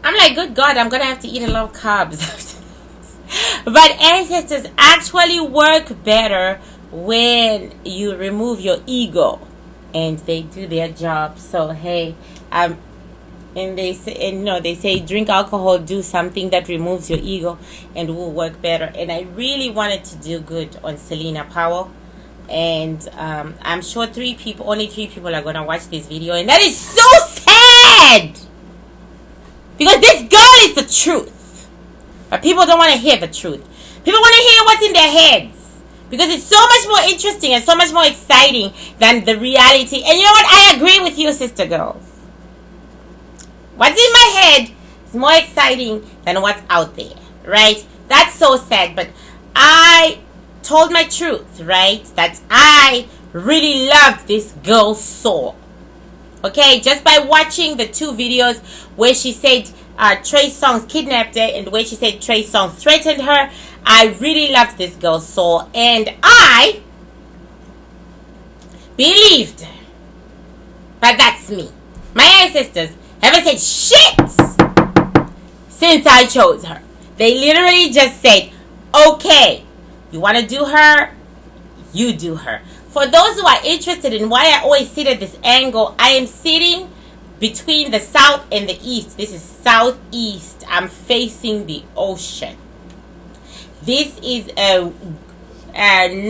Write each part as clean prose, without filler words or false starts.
I'm like, good God, I'm gonna have to eat a lot of carbs. But ancestors actually work better when you remove your ego, and they do their job. So hey, and they say, and they say drink alcohol, do something that removes your ego, and will work better. And I really wanted to do good on Selena Powell, and I'm sure only three people are gonna watch this video, and that is so sad because this girl is the truth, but people don't want to hear the truth. People want to hear what's in their heads, because it's so much more interesting and so much more exciting than the reality. And you know what? I agree with you, sister girls. What's in my head is more exciting than what's out there, right? That's so sad. But I told my truth, right? That I really loved this girl's soul. Okay, just by watching the two videos where she said Trey Songz kidnapped her and where she said Trey Songz threatened her, I really loved this girl's soul, and I believed her. But that's me. My ancestors haven't said shit since I chose her. They literally just said, okay, you want to do her, you do her. For those who are interested in why I always sit at this angle, I am sitting between the south and the east. This is southeast. I'm facing the ocean. This is a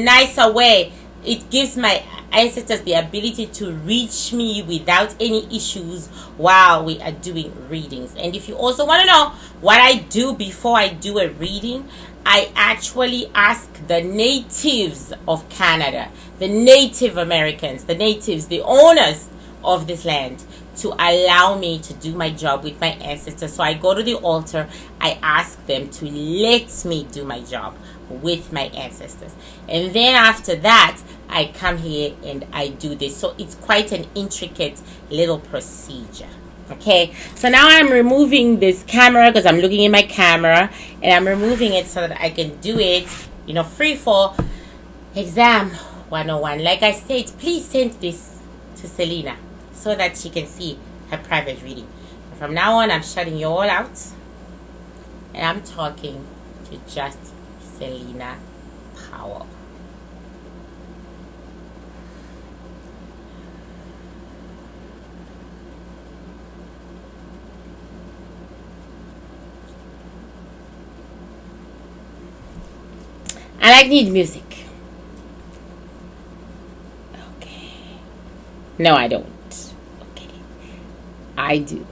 nicer way. It gives my ancestors the ability to reach me without any issues while we are doing readings. And if you also want to know what I do before I do a reading, I actually ask the natives of Canada, the Native Americans, the natives, the owners of this land, to allow me to do my job with my ancestors. So I go to the altar, I ask them to let me do my job with my ancestors, and then after that I come here and I do this. So it's quite an intricate little procedure. Okay, so now I'm removing this camera because I'm looking in my camera, and I'm removing it so that I can do it, free for exam 101. Like I said, please send this to Selena so that she can see her private reading. From now on, I'm shutting you all out, and I'm talking to just Selena Powell. I need music. Okay. No, I don't. Okay. I do.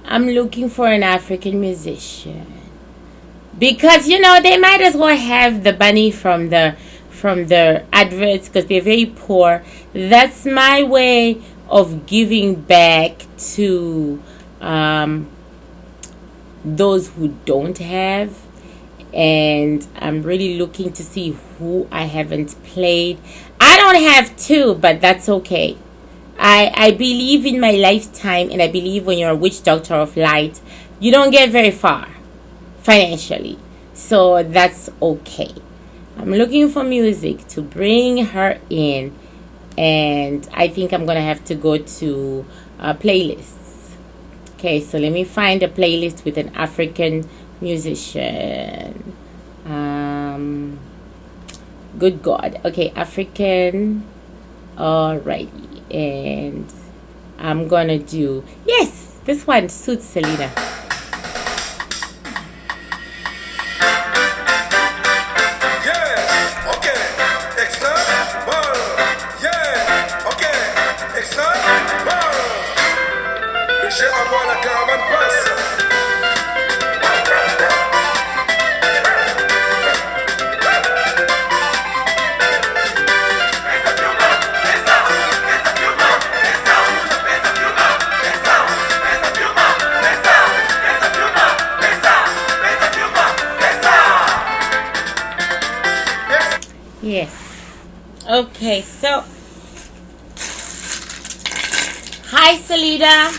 I'm looking for an African musician, because they might as well have the money from the adverts, because they're very poor. That's my way of giving back to those who don't have. And I'm really looking to see who I haven't played. I don't have to, but that's okay. I believe in my lifetime, and I believe when you're a witch doctor of light, you don't get very far financially. So that's okay. I'm looking for music to bring her in, and I think I'm going to have to go to playlists. Okay, so let me find a playlist with an African musician. Good God. Okay, African. Alrighty. And I'm gonna do, yes, this one suits Selena. Yeah, okay, extra ball. Yeah, okay, extra ball. Je envoie la caravane passe. Yes. Okay, so hi Selena,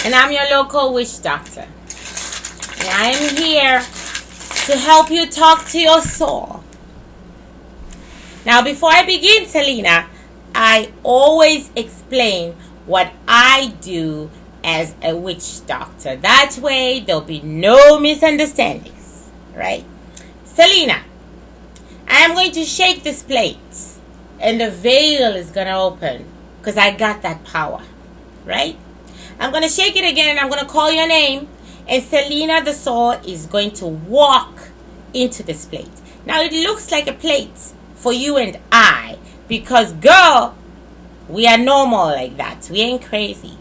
and I'm your local witch doctor, and I am here to help you talk to your soul. Now, before I begin, Selena, I always explain what I do as a witch doctor. That way there'll be no misunderstandings, right? Selena, I am going to shake this plate and the veil is going to open because I got that power, right? I'm going to shake it again and I'm going to call your name, and Selena the soul is going to walk into this plate. Now it looks like a plate for you and I because, girl, we are normal like that. We ain't crazy.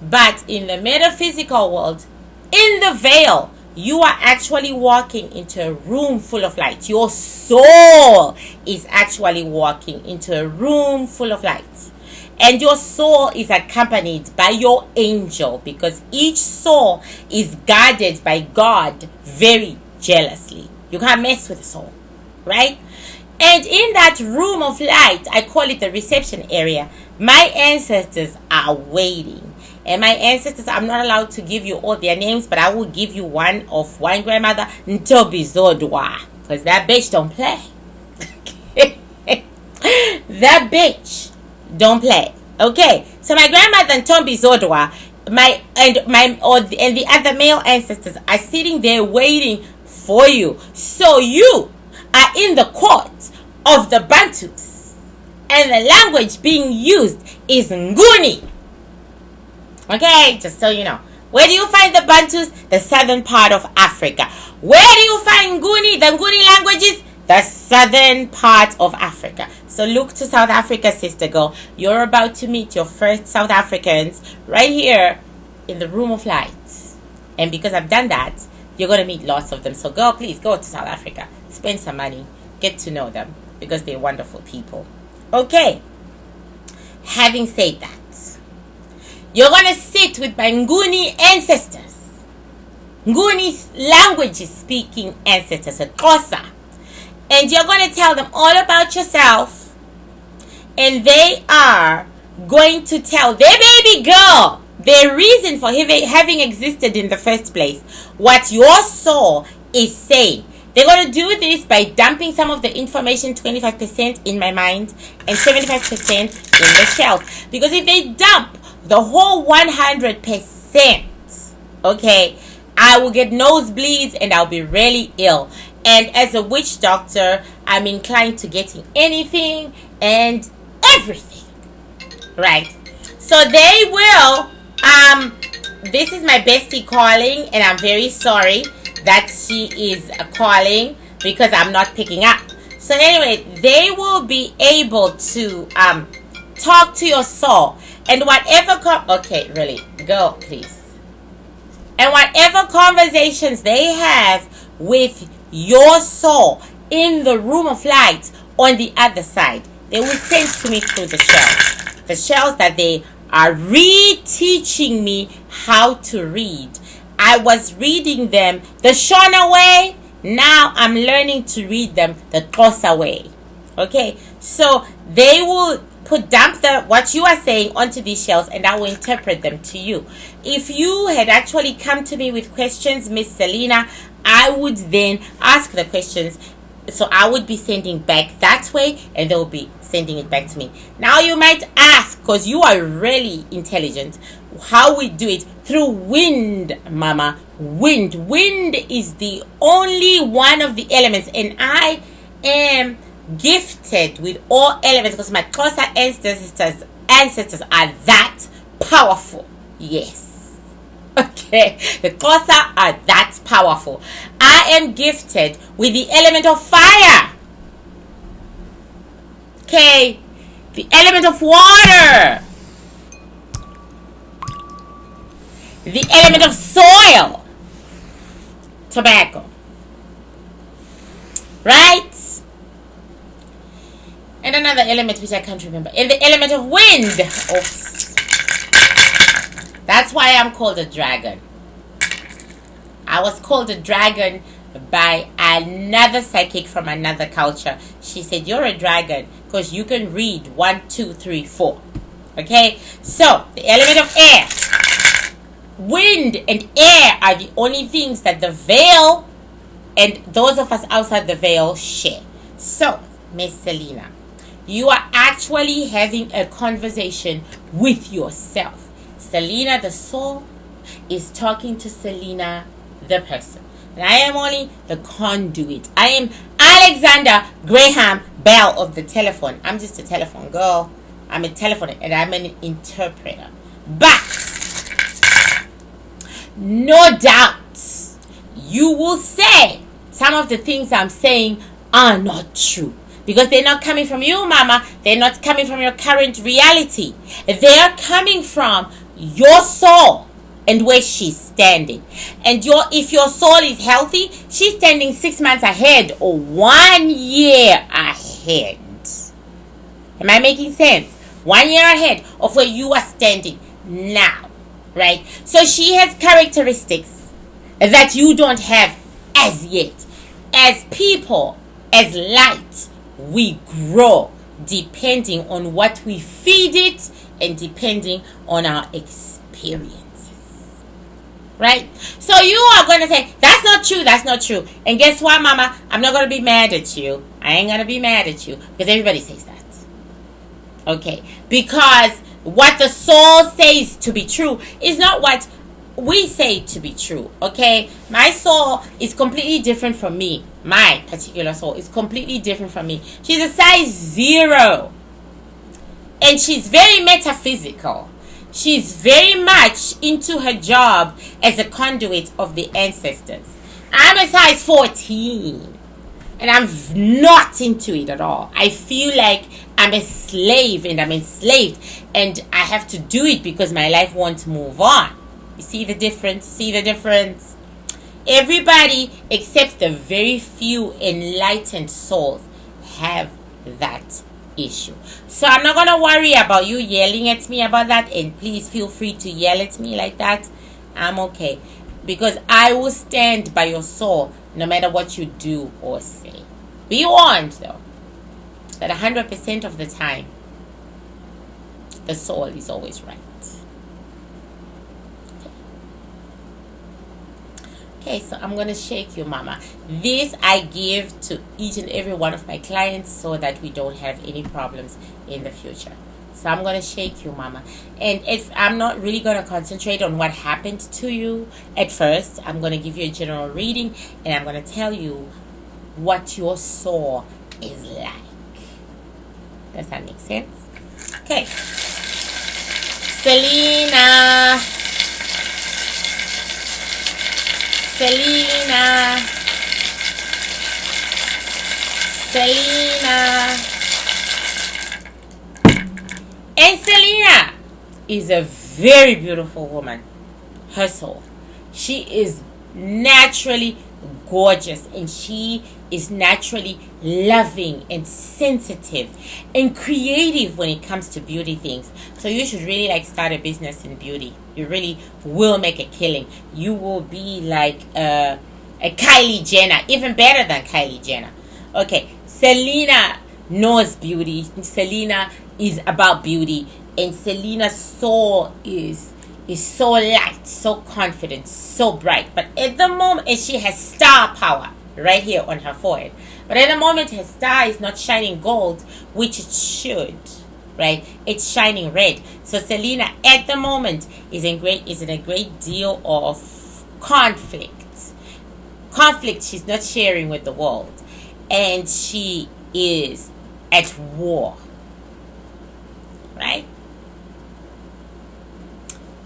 But in the metaphysical world, in the veil, you are actually walking into a room full of light. Your soul is actually walking into a room full of light. And your soul is accompanied by your angel, because each soul is guarded by God very jealously. You can't mess with the soul, right? And in that room of light, I call it the reception area, my ancestors are waiting. And my ancestors, I'm not allowed to give you all their names, but I will give you one of one grandmother, Ntobizodwa, because that bitch don't play. That bitch don't play. Okay, so my grandmother Ntobizodwa, and the other male ancestors are sitting there waiting for you. So you are in the court of the Bantus, and the language being used is Nguni. Okay, just so you know. Where do you find the Bantus? The southern part of Africa. Where do you find Nguni? The Nguni languages? The southern part of Africa. So look to South Africa, sister girl. You're about to meet your first South Africans right here in the room of light. And because I've done that, you're going to meet lots of them. So girl, please go to South Africa. Spend some money. Get to know them because they're wonderful people. Okay. Having said that, you're going to sit with my Nguni ancestors. Nguni language speaking ancestors, Xhosa. And you're going to tell them all about yourself. And they are going to tell their baby girl their reason for having existed in the first place. What your soul is saying. They're going to do this by dumping some of the information, 25% in my mind and 75% in the shelf. Because if they dump the whole 100%, okay, I will get nosebleeds and I'll be really ill. And as a witch doctor, I'm inclined to getting anything and everything, right? So they will, this is my bestie calling, and I'm very sorry that she is calling because I'm not picking up. So anyway, they will be able to talk to your soul, and whatever okay, really, go please. And whatever conversations they have with your soul in the room of light on the other side, they will send to me through the shells. The shells that they are reteaching me how to read. I was reading them the Shona way. Now I'm learning to read them the Xhosa way. Okay, so they will dump what you are saying onto these shells, and I will interpret them to you. If you had actually come to me with questions, Miss Selena, I would then ask the questions. So I would be sending back that way, and they will be sending it back to me. Now you might ask, because you are really intelligent, how we do it through wind, mama. Wind is the only one of the elements, and I am gifted with all elements because my Xhosa ancestors are that powerful. Yes. Okay. The Xhosa are that powerful. I am gifted with the element of fire. Okay. The element of water. The element of soil. Tobacco. Right? And another element which I can't remember. And the element of wind. Oops. That's why I'm called a dragon. I was called a dragon by another psychic from another culture. She said, you're a dragon because you can read 1, 2, 3, 4. Okay? So, the element of air. Wind and air are the only things that the veil and those of us outside the veil share. So, Miss Selena, You are actually having a conversation with yourself. Selena, the soul, is talking to Selena, the person. And I am only the conduit. I am Alexander Graham Bell of the telephone. I'm just a telephone girl. I'm a telephone and I'm an interpreter. But no doubt you will say some of the things I'm saying are not true. Because they're not coming from you, mama. They're not coming from your current reality. They are coming from your soul and where she's standing. And if your soul is healthy, she's standing 6 months ahead or 1 year ahead. Am I making sense? 1 year ahead of where you are standing now. Right? So she has characteristics that you don't have as yet. As people, as light, we grow depending on what we feed it and depending on our experiences. Right? So you are going to say, that's not true, that's not true. And guess what, mama? I'm not going to be mad at you. I ain't going to be mad at you because everybody says that. Okay? Because what the soul says to be true is not what we say to be true. Okay? My soul is completely different from me. My particular soul is completely different from me. She's a size 0. And she's very metaphysical. She's very much into her job as a conduit of the ancestors. I'm a size 14. And I'm not into it at all. I feel like I'm a slave and I'm enslaved. And I have to do it because my life won't move on. You see the difference? See the difference? Everybody except the very few enlightened souls have that issue. So I'm not going to worry about you yelling at me about that. And please feel free to yell at me like that. I'm okay. Because I will stand by your soul no matter what you do or say. Be warned though, that 100% of the time, the soul is always right. Okay, so I'm going to shake you, mama. This I give to each and every one of my clients so that we don't have any problems in the future. So I'm going to shake you, mama. And if I'm not really going to concentrate on what happened to you at first, I'm going to give you a general reading and I'm going to tell you what your soul is like. Does that make sense? Okay. Selena. Selena. Selena. And Selena is a very beautiful woman. Her soul. She is naturally gorgeous and she is naturally loving and sensitive and creative when it comes to beauty things. So you should really start a business in beauty. You really will make a killing. You will be like a Kylie Jenner, even better than Kylie Jenner. Okay, Selena knows beauty. Selena is about beauty, and Selena's soul is so light, so confident, so bright. But at the moment, and she has star power right here on her forehead. But at the moment, her star is not shining gold, which it should, right? It's shining red. So Selena, at the moment, is in a great deal of conflict. Conflict she's not sharing with the world, and she is at war, right?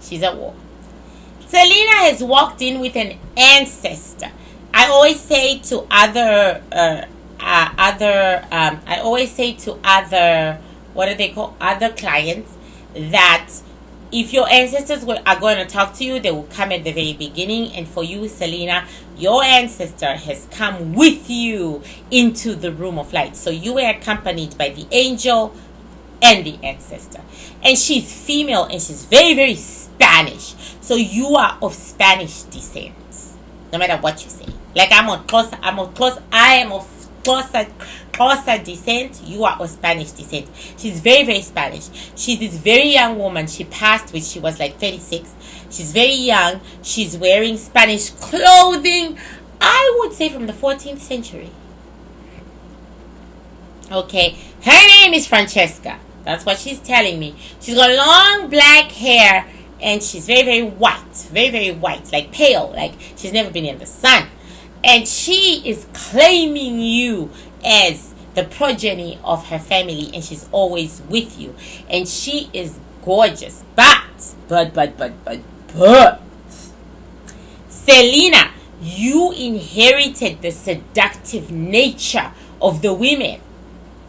She's at war. Selena has walked in with an ancestor. I always say to other other clients that if your ancestors are going to talk to you, they will come at the very beginning. And for you, Selena, your ancestor has come with you into the room of light. So you were accompanied by the angel and the ancestor. And she's female and she's very, very Spanish. So you are of Spanish descent. No matter what you say. Like I am of Xhosa descent. You are of Spanish descent. She's very, very Spanish. She's this very young woman. She passed when she was like 36. She's very young. She's wearing Spanish clothing. I would say from the 14th century. Okay. Her name is Francesca. That's what she's telling me. She's got long black hair and she's very, very white. Very, very white. Like pale. Like she's never been in the sun. And she is claiming you as the progeny of her family, and she's always with you. And she is gorgeous. But Selena, you inherited the seductive nature of the women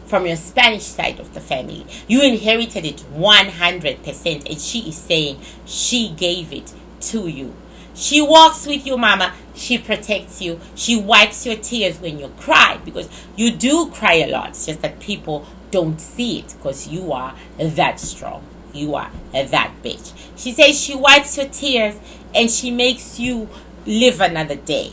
from your Spanish side of the family. You inherited it 100%, and she is saying she gave it to you. She walks with you, mama. She protects you. She wipes your tears when you cry, because you do cry a lot. It's just that people don't see it because you are that strong. You are that bitch. She says she wipes your tears and she makes you live another day.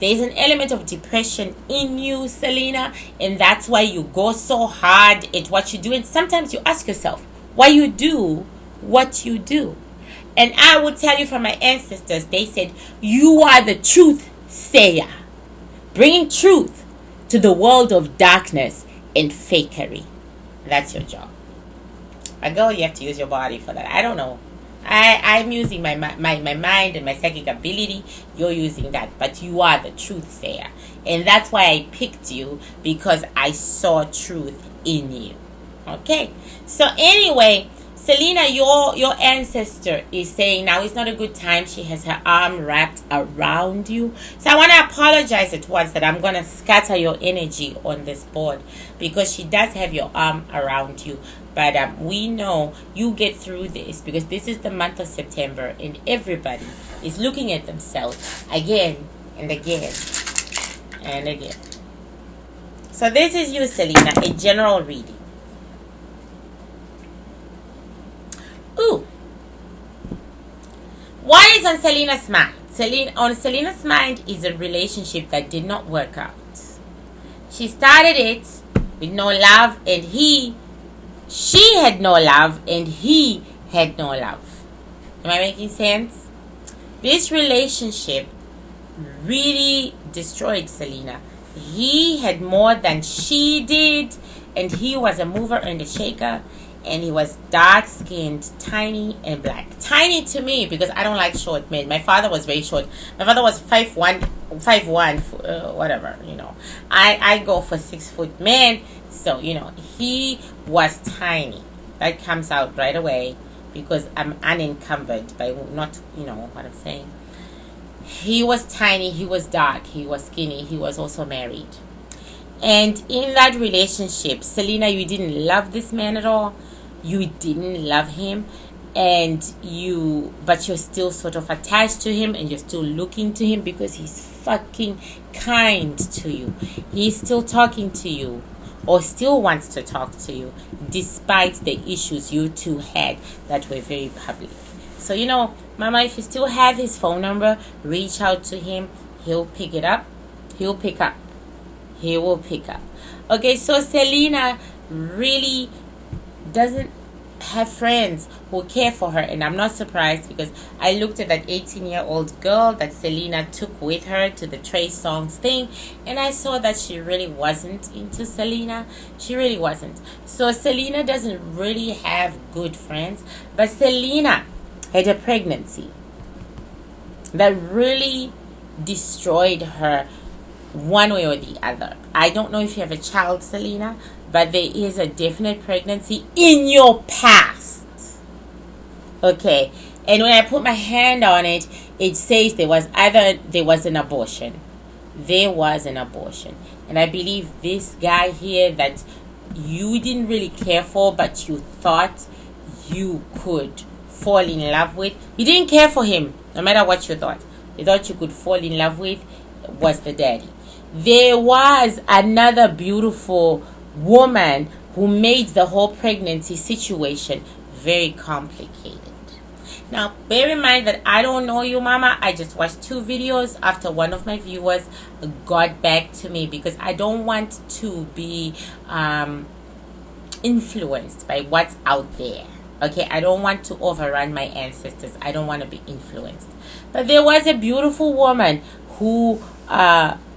There's an element of depression in you, Selena, and that's why you go so hard at what you do. And sometimes you ask yourself why you do what you do. And I will tell you from my ancestors, they said, you are the truth sayer, bringing truth to the world of darkness and fakery. That's your job. A girl, you have to use your body for that. I don't know. I'm using my mind and my psychic ability. You're using that. But you are the truth sayer. And that's why I picked you, because I saw truth in you. Okay? So anyway, Selena, your ancestor is saying now is not a good time. She has her arm wrapped around you. So I want to apologize at once that I'm going to scatter your energy on this board, because she does have your arm around you. But we know you get through this, because this is the month of September and everybody is looking at themselves again and again and again. So this is you, Selena, a general reading. Ooh. What is on Selena's mind? On Selena's mind is a relationship that did not work out. She started it with no love, and she had no love, and he had no love. Am I making sense? This relationship really destroyed Selena. He had more than she did, and he was a mover and a shaker. And he was dark-skinned, tiny, and black. Tiny to me, because I don't like short men. My father was very short. My father was 5'1", whatever, you know. I go for 6 foot men. So, you know, he was tiny. That comes out right away, because I'm unencumbered by not, you know what I'm saying. He was tiny. He was dark. He was skinny. He was also married. And in that relationship, Selena, you didn't love this man at all. You didn't love him, but you're still sort of attached to him, and you're still looking to him because he's fucking kind to you. He's still talking to you, or still wants to talk to you, despite the issues you two had that were very public. So, you know, mama, if you still have his phone number, reach out to him. He'll pick it up. He'll pick up. He will pick up. Okay, so Selena really doesn't have friends who care for her, and I'm not surprised, because I looked at that 18-year-old girl that Selena took with her to the Trey Songz thing, and I saw that she really wasn't into Selena. She really wasn't. So Selena doesn't really have good friends, but Selena had a pregnancy that really destroyed her one way or the other. I don't know if you have a child, Selena, but there is a definite pregnancy in your past. Okay, and when I put my hand on it, it says there was an abortion. There was an abortion. And I believe this guy here that you didn't really care for, but you thought you could fall in love with. You didn't care for him, no matter what you thought. You thought you could fall in love with was the daddy. There was another beautiful woman who made the whole pregnancy situation very complicated. Now, bear in mind that I don't know you, mama. I just watched 2 videos after one of my viewers got back to me, because I don't want to be influenced by what's out there. Okay, I don't want to overrun my ancestors. I don't want to be influenced. But there was a beautiful woman who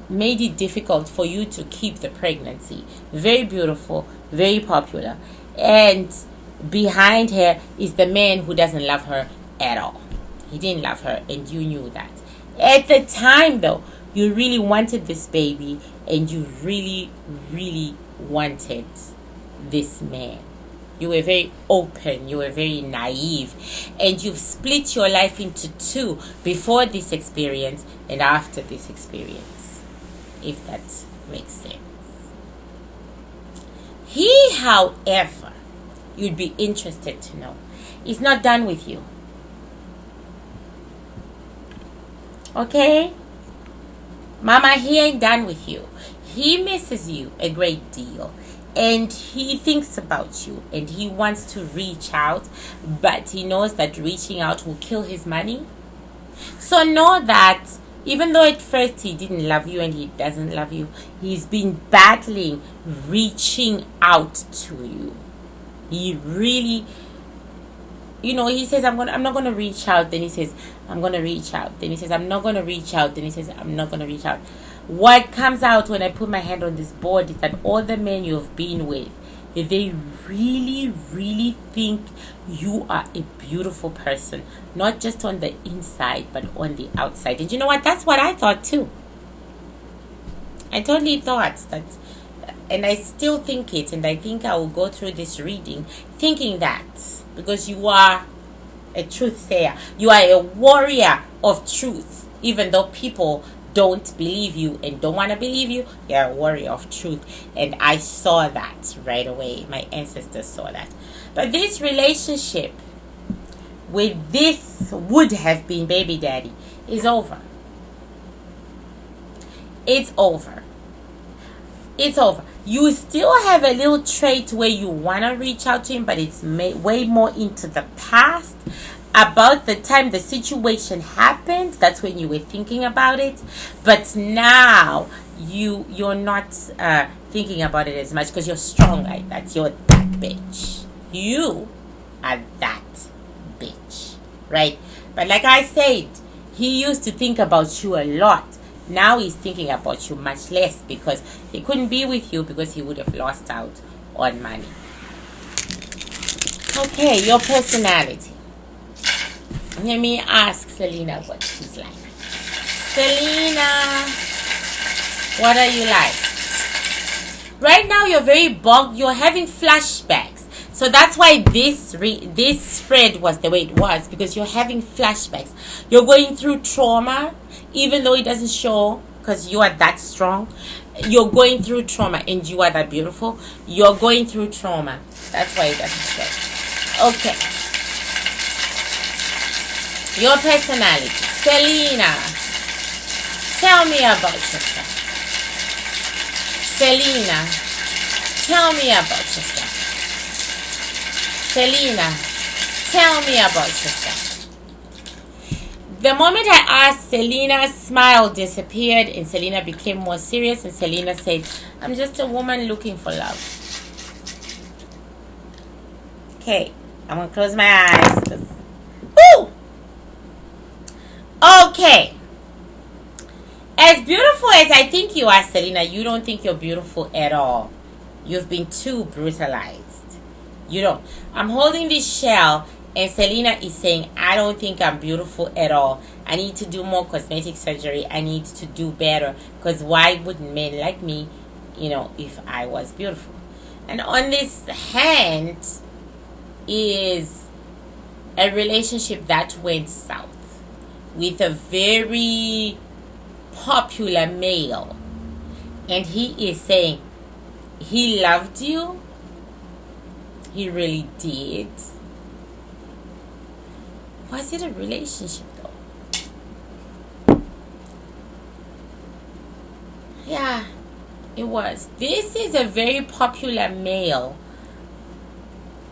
made it difficult for you to keep the pregnancy. Very beautiful, very popular. And behind her is the man who doesn't love her at all. He didn't love her, and you knew that. At the time, though, you really wanted this baby, and you really, really wanted this man. You were very open, you were very naive, and you've split your life into two before this experience and after this experience, if that makes sense. He, however, you'd be interested to know, is not done with you. Okay? Mama, he ain't done with you. He misses you a great deal. And he thinks about you. And he wants to reach out. But he knows that reaching out will kill his money. So know that even though at first he didn't love you and he doesn't love you, he's been battling reaching out to you. He really, he says, I'm not going to reach out. Then he says, I'm going to reach out. Then he says, I'm not going to reach out. Then he says, I'm not going to reach out. What comes out when I put my hand on this board is that all the men you've been with, they really, really think you are a beautiful person. Not just on the inside, but on the outside. And you know what? That's what I thought too. I totally thought that. And I still think it. And I think I will go through this reading thinking that. Because you are a truth sayer. You are a warrior of truth. Even though people don't believe you and don't want to believe you, you're a warrior of truth. And I saw that right away. My ancestors saw that. But this relationship with this would have been baby daddy is over. It's over. It's over. You still have a little trait where you want to reach out to him, but it's way more into the past. About the time the situation happened, that's when you were thinking about it. But now you're not thinking about it as much because you're strong like that. You're that bitch. You are that bitch, right? But like I said, he used to think about you a lot. Now he's thinking about you much less because he couldn't be with you because he would have lost out on money. Okay, your personality. Let me ask Selena what she's like. Selena, what are you like? Right now you're very bogged. You're having flashbacks. So that's why this spread was the way it was, because you're having flashbacks. You're going through trauma, even though it doesn't show because you are that strong. You're going through trauma and you are that beautiful. You're going through trauma. That's why it doesn't show. Okay. Your personality. Selena, tell me about yourself. Selena, tell me about yourself. Selena, tell me about yourself. The moment I asked, Selena's smile disappeared and Selena became more serious, and Selena said, I'm just a woman looking for love. Okay, I'm going to close my eyes. Woo! Okay. As beautiful as I think you are, Selena, you don't think you're beautiful at all. You've been too brutalized. You don't. I'm holding this shell and Selena is saying, I don't think I'm beautiful at all. I need to do more cosmetic surgery. I need to do better. Because why wouldn't men like me, if I was beautiful? And on this hand is a relationship that went south with a very popular male, and he is saying he loved you. He really did. Was it a relationship though? Yeah, it was. This is a very popular male.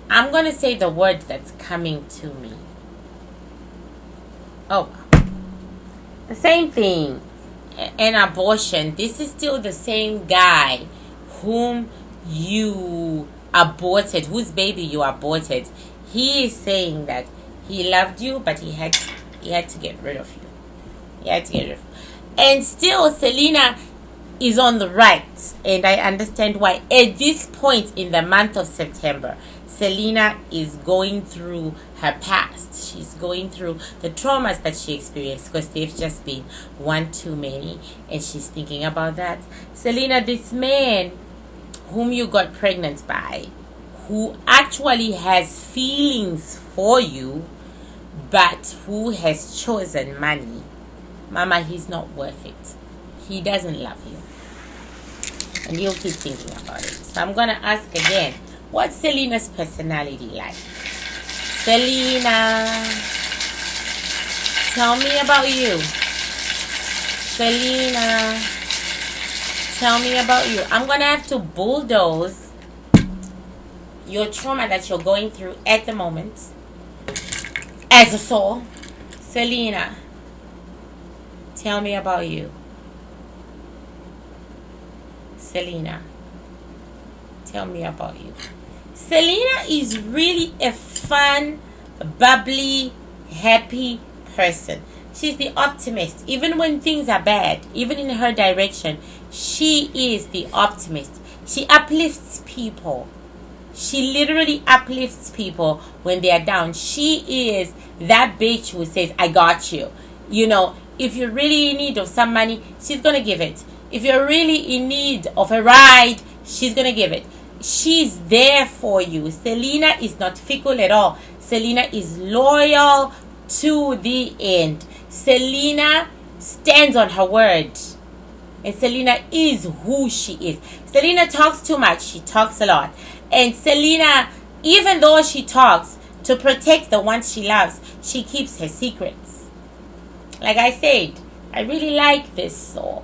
I'm gonna say the word that's coming to me. Oh, the same thing. An abortion. This is still the same guy whom you aborted, whose baby you aborted. He is saying that he loved you, but he had to get rid of you. He had to get rid of you. And still, Selena is on the right, and I understand why. At this point in the month of September, Selena is going through her past. She's going through the traumas that she experienced, because they've just been one too many, and she's thinking about that. Selena, this man whom you got pregnant by, who actually has feelings for you, but who has chosen money, Mama, he's not worth it. He doesn't love you. And you'll keep thinking about it. So I'm going to ask again, what's Selena's personality like? Selena, tell me about you. Selena, tell me about you. I'm going to have to bulldoze your trauma that you're going through at the moment as a soul. Selena, tell me about you. Selena, tell me about you. Selena is really a fun, bubbly, happy person. She's the optimist. Even when things are bad, even in her direction, she is the optimist. She uplifts people. She literally uplifts people when they are down. She is that bitch who says, I got you. You know, if you're really in need of some money, she's going to give it. If you're really in need of a ride, she's going to give it. She's there for you. Selena is not fickle at all. Selena is loyal to the end. Selena stands on her word. And Selena is who she is. Selena talks too much. She talks a lot. And Selena, even though she talks to protect the ones she loves, she keeps her secrets. Like I said, I really like this soul.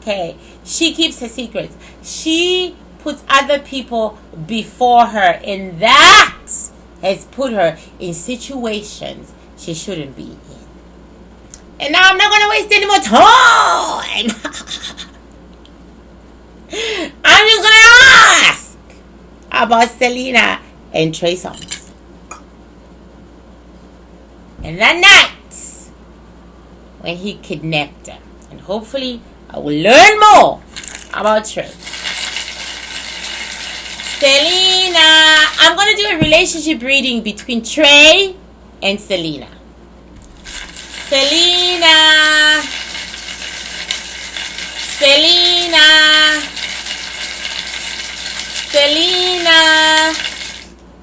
Okay, she keeps her secrets. She puts other people before her, and that has put her in situations she shouldn't be in. And now I'm not going to waste any more time. I'm just going to ask about Selena and Trey Songz. And that night when he kidnapped her, and hopefully I will learn more about Trey. Selena, I'm going to do a relationship reading between Trey and Selena. Selena. Selena. Selena.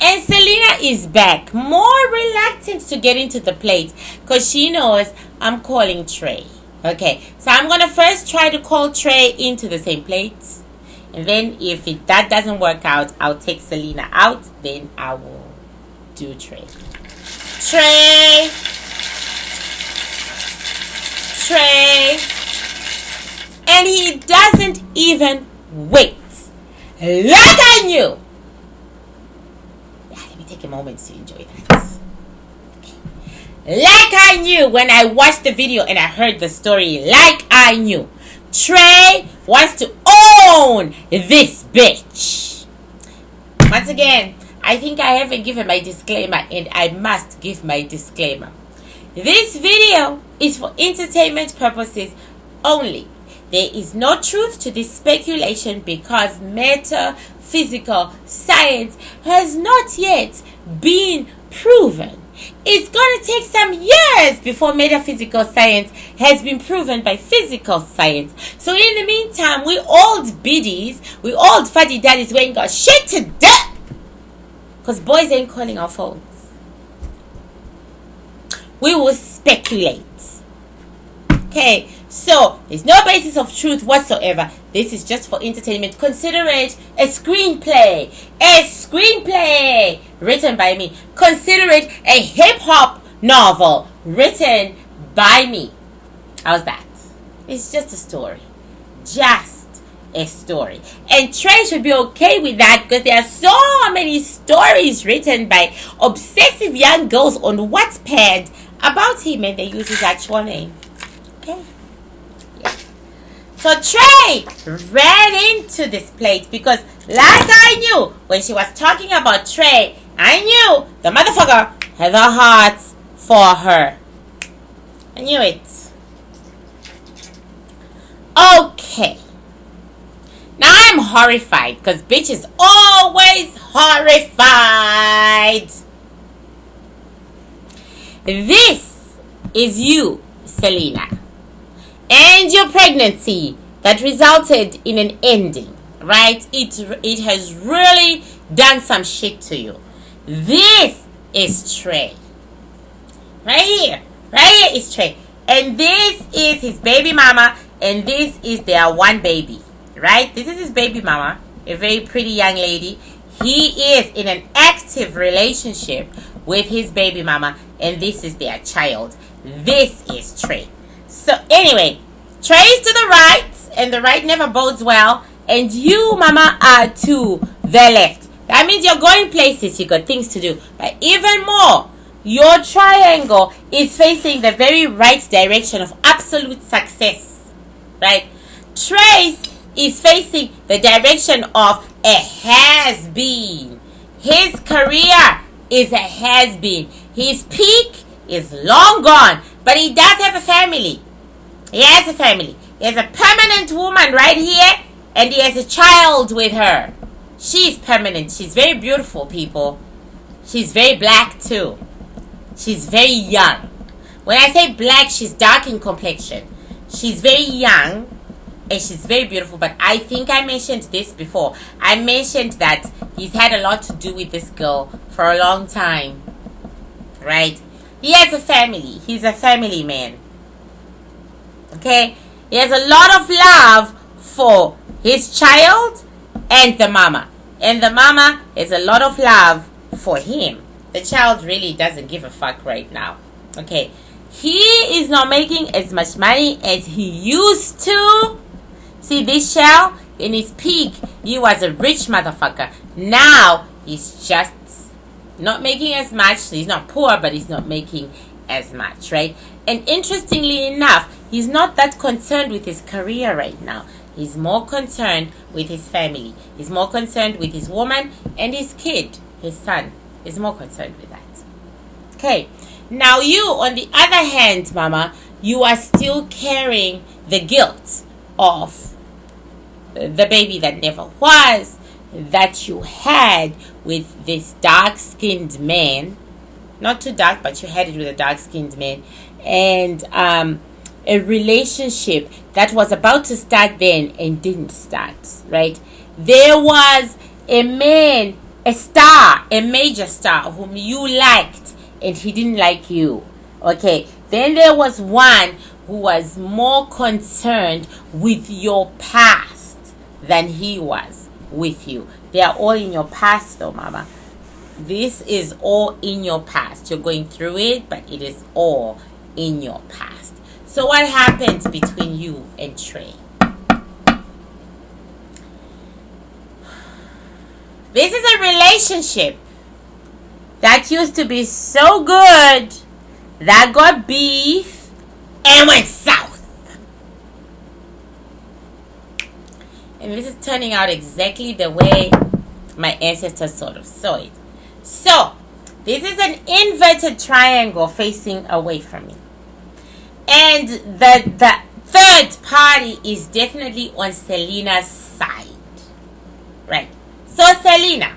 And Selena is back. More reluctant to get into the plate because she knows I'm calling Trey. Okay, so I'm going to first try to call Trey into the same plate. And then if that doesn't work out, I'll take Selena out. Then I will do Trey. Trey. Trey. And he doesn't even wait. Like I knew. Yeah, let me take a moment to enjoy that. Like I knew when I watched the video and I heard the story. Like I knew. Trey wants to own this bitch. Once again, I think I haven't given my disclaimer, and I must give my disclaimer. This video is for entertainment purposes only. There is no truth to this speculation because metaphysical science has not yet been proven. It's going to take some years before metaphysical science has been proven by physical science. So in the meantime, we old biddies, we old fuddy daddies, we ain't got shit to do. Because boys ain't calling our phones. We will speculate. Okay, so there's no basis of truth whatsoever. This is just for entertainment. Consider it a screenplay. A screenplay written by me. Consider it a hip-hop novel written by me. How's that? It's just a story. Just a story. And Trey should be okay with that because there are so many stories written by obsessive young girls on Wattpad about him, and they use his actual name. Okay. Yeah. So Trey ran into this plate because like I knew when she was talking about Trey, I knew the motherfucker had a heart for her. I knew it. Okay. Now I'm horrified because bitch is always horrified. This is you, Selena, and your pregnancy that resulted in an ending, right? It has really done some shit to you. This is Trey. Right here is Trey. And this is his baby mama, and this is their one baby, right? This is his baby mama, a very pretty young lady. He is in an active relationship with his baby mama, and this is their child. This is Trey. So anyway, Trey is to the right, and the right never bodes well, and you, mama, are to the left. That means you're going places, you got things to do. But even more, your triangle is facing the very right direction of absolute success, right? Trey is facing the direction of a has-been. His career is a has-been. His peak is long gone, but he does have a family. He has a family. He has a permanent woman right here, and he has a child with her. She's permanent. She's very beautiful, people. She's very black too. She's very young. When I say black, she's dark in complexion. She's very young and she's very beautiful. But I think I mentioned this before. I mentioned that he's had a lot to do with this girl for a long time. Right? He has a family. He's a family man. Okay? He has a lot of love for his child and the mama. And the mama has a lot of love for him. The child really doesn't give a fuck right now. Okay. He is not making as much money as he used to. See this shell? In his peak, he was a rich motherfucker. Now, he's just not making as much. He's not poor, but he's not making as much, right? And interestingly enough, he's not that concerned with his career right now. He's more concerned with his family. He's more concerned with his woman and his kid, his son. He's more concerned with that. Okay. Now you, on the other hand, mama, you are still carrying the guilt of the baby that never was, that you had with this dark-skinned man. Not too dark, but you had it with a dark-skinned man. And a relationship that was about to start then and didn't start, right? There was a man, a star, a major star whom you liked and he didn't like you. Okay. Then there was one who was more concerned with your past than he was with you. They are all in your past though, mama. This is all in your past. You're going through it, but it is all in your past. So what happens between you and Trey? This is a relationship that used to be so good that got beef and went south. And this is turning out exactly the way my ancestors sort of saw it. So, this is an inverted triangle facing away from me. And the third party is definitely on Selena's side. Right. So, Selena,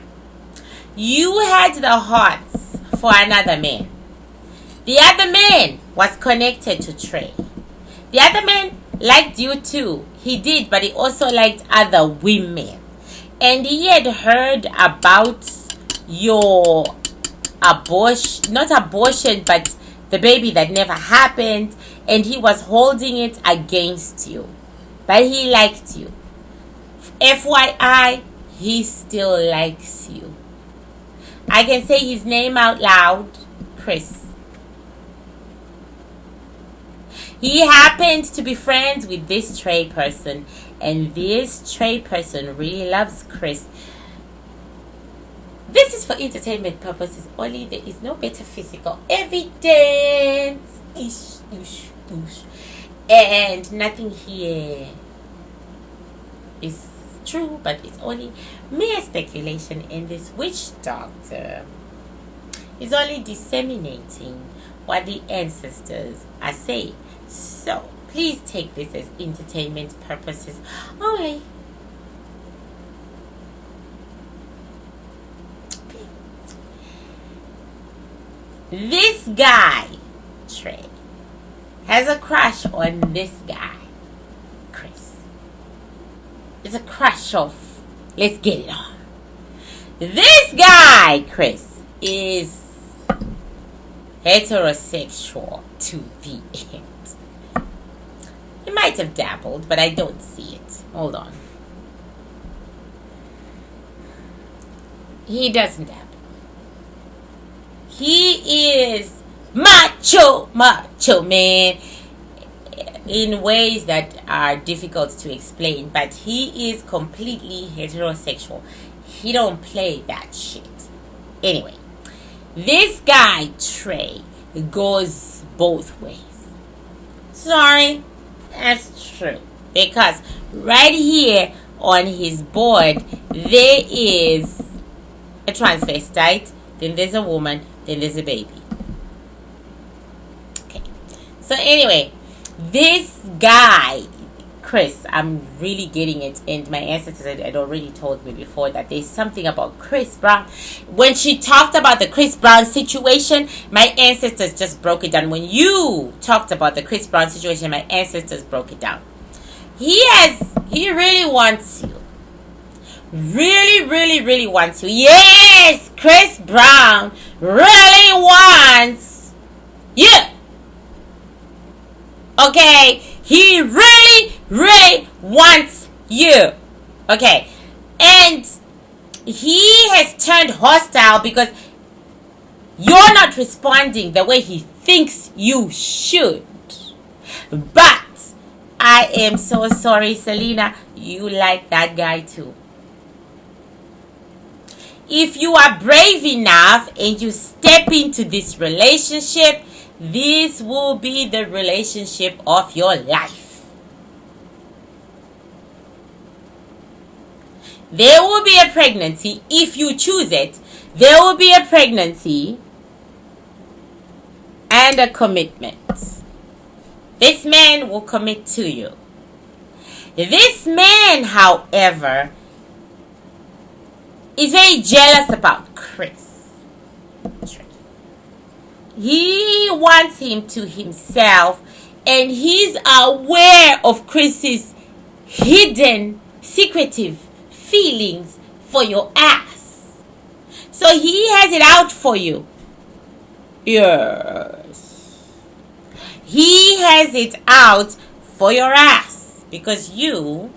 you had the hearts for another man. The other man was connected to Trey. The other man liked you too. He did, but he also liked other women. And he had heard about your abortion, not abortion, but the baby that never happened. And he was holding it against you. But he liked you. FYI, he still likes you. I can say his name out loud. Chris. He happened to be friends with this Trey person. And this Trey person really loves Chris. This is for entertainment purposes only. There is no metaphysical evidence. Ish, oosh, oosh. And nothing here is true, but it's only mere speculation. And this Witchdoctor is only disseminating what the ancestors are saying. So, please take this as entertainment purposes only. This guy, Trey, has a crush on this guy, Chris. It's a crush of, let's get it on. This guy, Chris, is heterosexual to the end. He might have dabbled, but I don't see it. Hold on. He doesn't dabble. He is macho man in ways that are difficult to explain, but he is completely heterosexual. He don't play that shit. Anyway, this guy Trey goes both ways. Sorry, that's true, because right here on his board there is a transvestite, then there's a woman, then there's a baby. Okay, so anyway, this guy Chris, I'm really getting it, and my ancestors had already told me before that there's something about Chris Brown. When she talked about the Chris Brown situation, my ancestors just broke it down. When you talked about the Chris Brown situation, my ancestors broke it down. He really wants you. Really wants you. Yes, Chris Brown really wants you. Okay, he really wants you. Okay, and he has turned hostile because you're not responding the way he thinks you should. But I am so sorry, Selena, you like that guy too. If you are brave enough and you step into this relationship, this will be the relationship of your life. There will be a pregnancy if you choose it. There will be a pregnancy and a commitment. This man will commit to you. This man, however, is very jealous about Chris. He wants him to himself, and he's aware of Chris's hidden, secretive feelings for your ass. So he has it out for you. Yes. He has it out for your ass because you...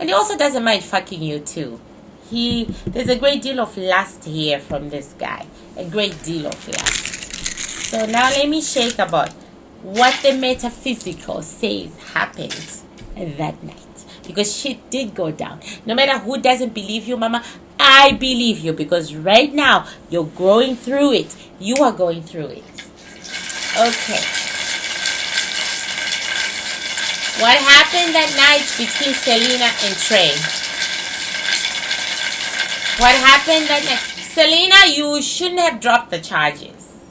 And he also doesn't mind fucking you too. There's a great deal of lust here from this guy. A great deal of lust. So now let me shake about what the metaphysical says happened that night. Because shit did go down. No matter who doesn't believe you, mama, I believe you. Because right now, you're going through it. You are going through it. Okay. What happened that night between Selena and Trey? What happened that night? Selena, you shouldn't have dropped the charges.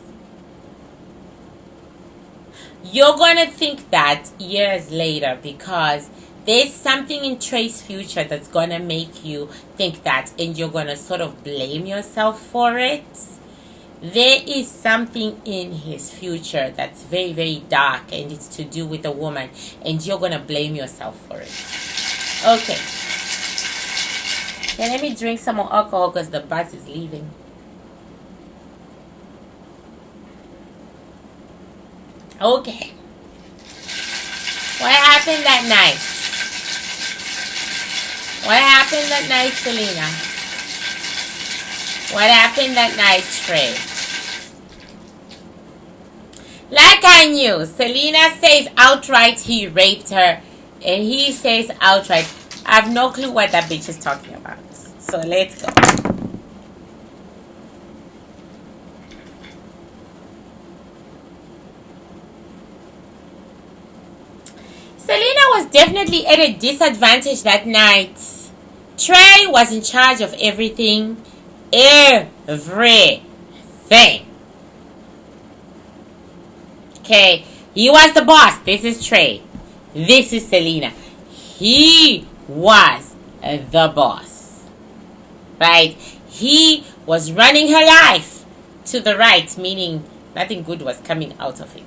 You're going to think that years later because there's something in Trey's future that's going to make you think that, and you're going to sort of blame yourself for it. There is something in his future that's very, very dark, and it's to do with a woman, and you're going to blame yourself for it. Okay. Then let me drink some more alcohol because the bus is leaving. Okay. What happened that night? What happened that night, Selena? What happened that night, Trey? Like I knew, Selena says outright he raped her, and he says outright, I have no clue what that bitch is talking about. So let's go. Selena was definitely at a disadvantage that night. Trey was in charge of everything. Everything. Okay, he was the boss. This is Trey. This is Selena. He was the boss. Right? He was running her life. to the right, meaning nothing good was coming out of it.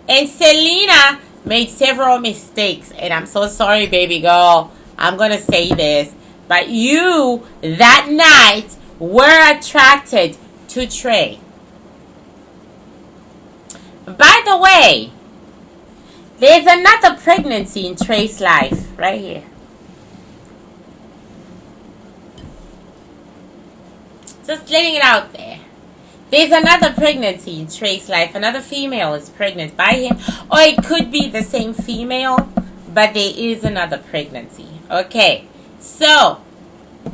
And Selena made several mistakes, and I'm so sorry, baby girl. I'm gonna say this, but you that night were attracted to Trey. By the way, there's another pregnancy in Trey's life right here. Just letting it out there. There's another pregnancy in Trey's life. Another female is pregnant by him. Or it could be the same female, but there is another pregnancy. Okay. So,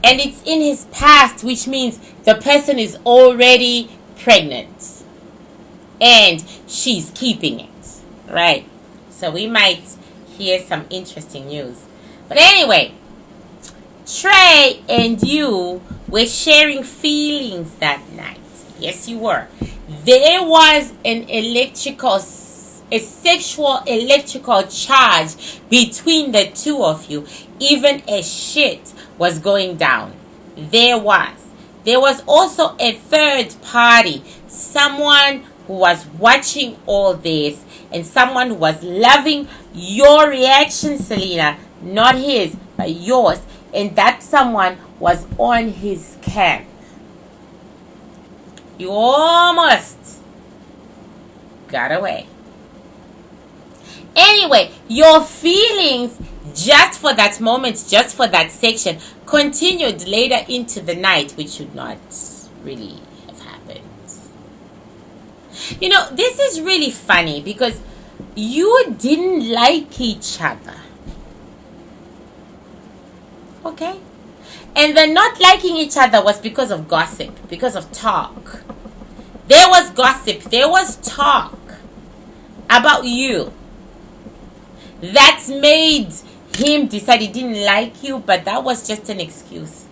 and it's in his past, which means the person is already pregnant. And she's keeping it. Right? So we might hear some interesting news. But anyway, Trey and you were sharing feelings that night. Yes, you were. There was a sexual electrical charge between the two of you. Even as shit was going down. There was. There was also a third party. Someone who was watching all this. And someone who was loving your reaction, Selena. Not his, but yours. And that someone was on his camp. You almost got away. Anyway, your feelings just for that moment, just for that section, continued later into the night, which should not really have happened. You know, this is really funny because you didn't like each other. Okay? And the not liking each other was because of gossip, because of talk. There was gossip, there was talk about you that made him decide he didn't like you, but that was just an excuse.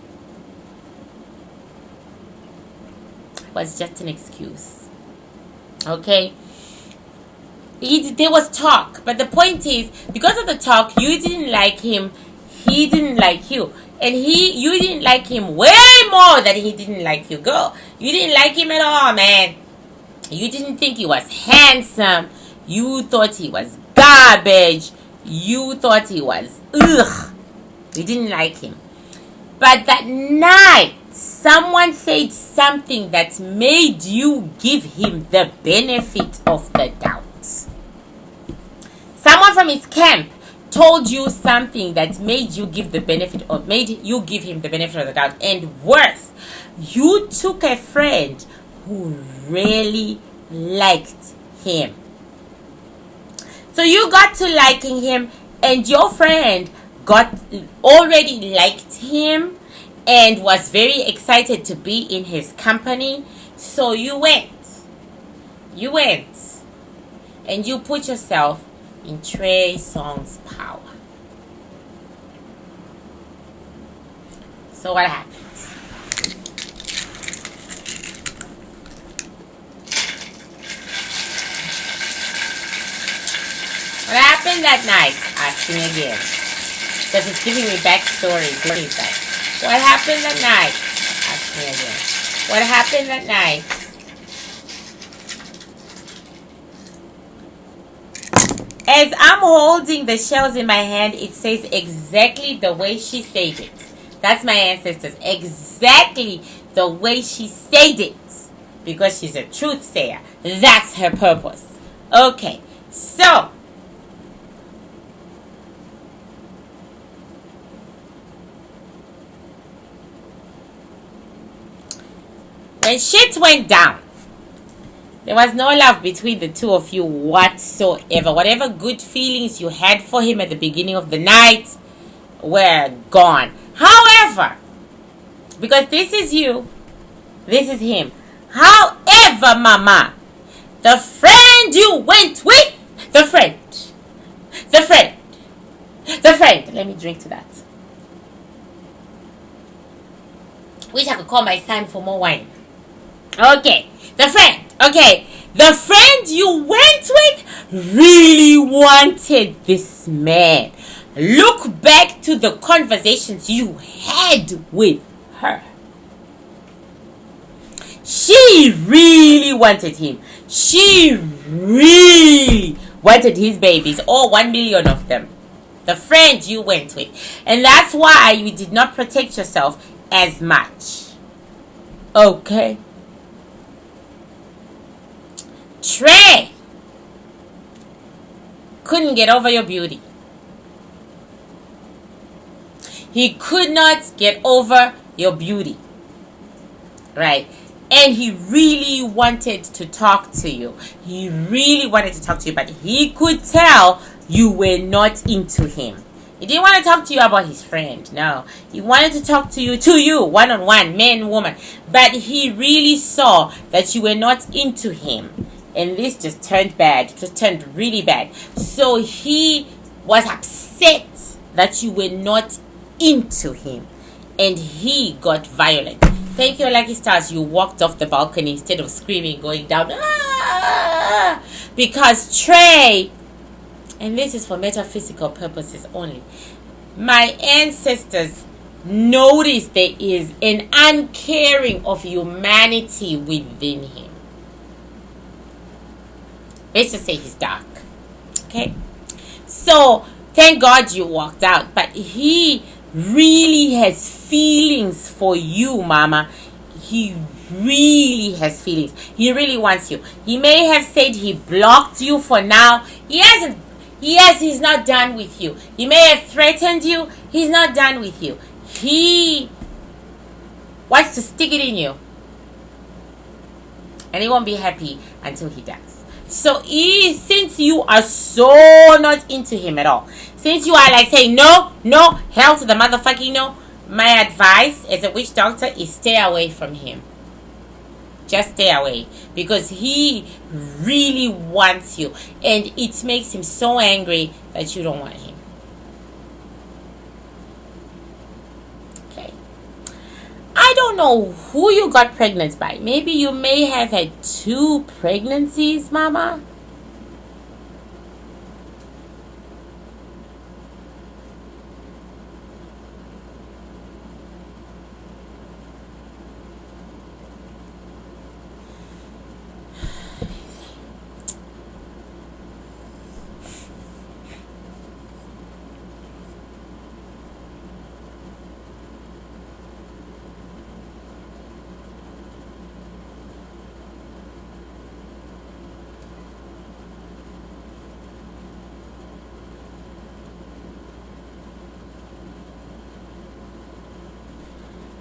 It was just an excuse. Okay? There was talk, but the point is, because of the talk, you didn't like him, he didn't like you. And you didn't like him way more than he didn't like you. Girl, you didn't like him at all, man. You didn't think he was handsome. You thought he was garbage. You thought he was ugh. You didn't like him. But that night, someone said something that made you give him the benefit of the doubt. Someone from his camp told you something that made you give him the benefit of the doubt. And worse, you took a friend who really liked him. So you got to liking him, and your friend already liked him and was very excited to be in his company. So you went and you put yourself in Trey Songz power. So what happened? What happened that night? Ask me again. Because it's giving me backstory. What happened that night? Ask me again. What happened that night? As I'm holding the shells in my hand, it says exactly the way she said it. That's my ancestors. Exactly the way she said it. Because she's a truth sayer. That's her purpose. Okay. So, when shit went down, there was no love between the two of you whatsoever. Whatever good feelings you had for him at the beginning of the night were gone. However, because this is you, this is him. However, mama, the friend you went with, the friend. Let me drink to that. Wish I could call my son for more wine. Okay, the friend. Okay, the friend you went with really wanted this man. Look back to the conversations you had with her. She really wanted him. She really wanted his babies, all 1 million of them. The friend you went with. And that's why you did not protect yourself as much. Okay. Trey couldn't get over your beauty. He could not get over your beauty. Right? And he really wanted to talk to you. He really wanted to talk to you, but he could tell you were not into him. He didn't want to talk to you about his friend. No. He wanted to talk to you, one-on-one, man, woman. But he really saw that you were not into him. And this just turned bad. Just turned really bad. So he was upset that you were not into him. And he got violent. Thank you, lucky stars. You walked off the balcony instead of screaming, going down. Ah! Because Trey, and this is for metaphysical purposes only, my ancestors noticed there is an uncaring of humanity within him. Let's just say he's dark. Okay? So, thank God you walked out. But he really has feelings for you, mama. He really has feelings. He really wants you. He may have said he blocked you for now. He hasn't. Yes, he's not done with you. He may have threatened you. He's not done with you. He wants to stick it in you. And he won't be happy until he does. So since you are so not into him at all, since you are like saying no, hell to the motherfucking no, my advice as a witch doctor is stay away from him. Just stay away, because he really wants you, and it makes him so angry that you don't want him. Okay. I don't know who you got pregnant by. Maybe you may have had 2 pregnancies, mama.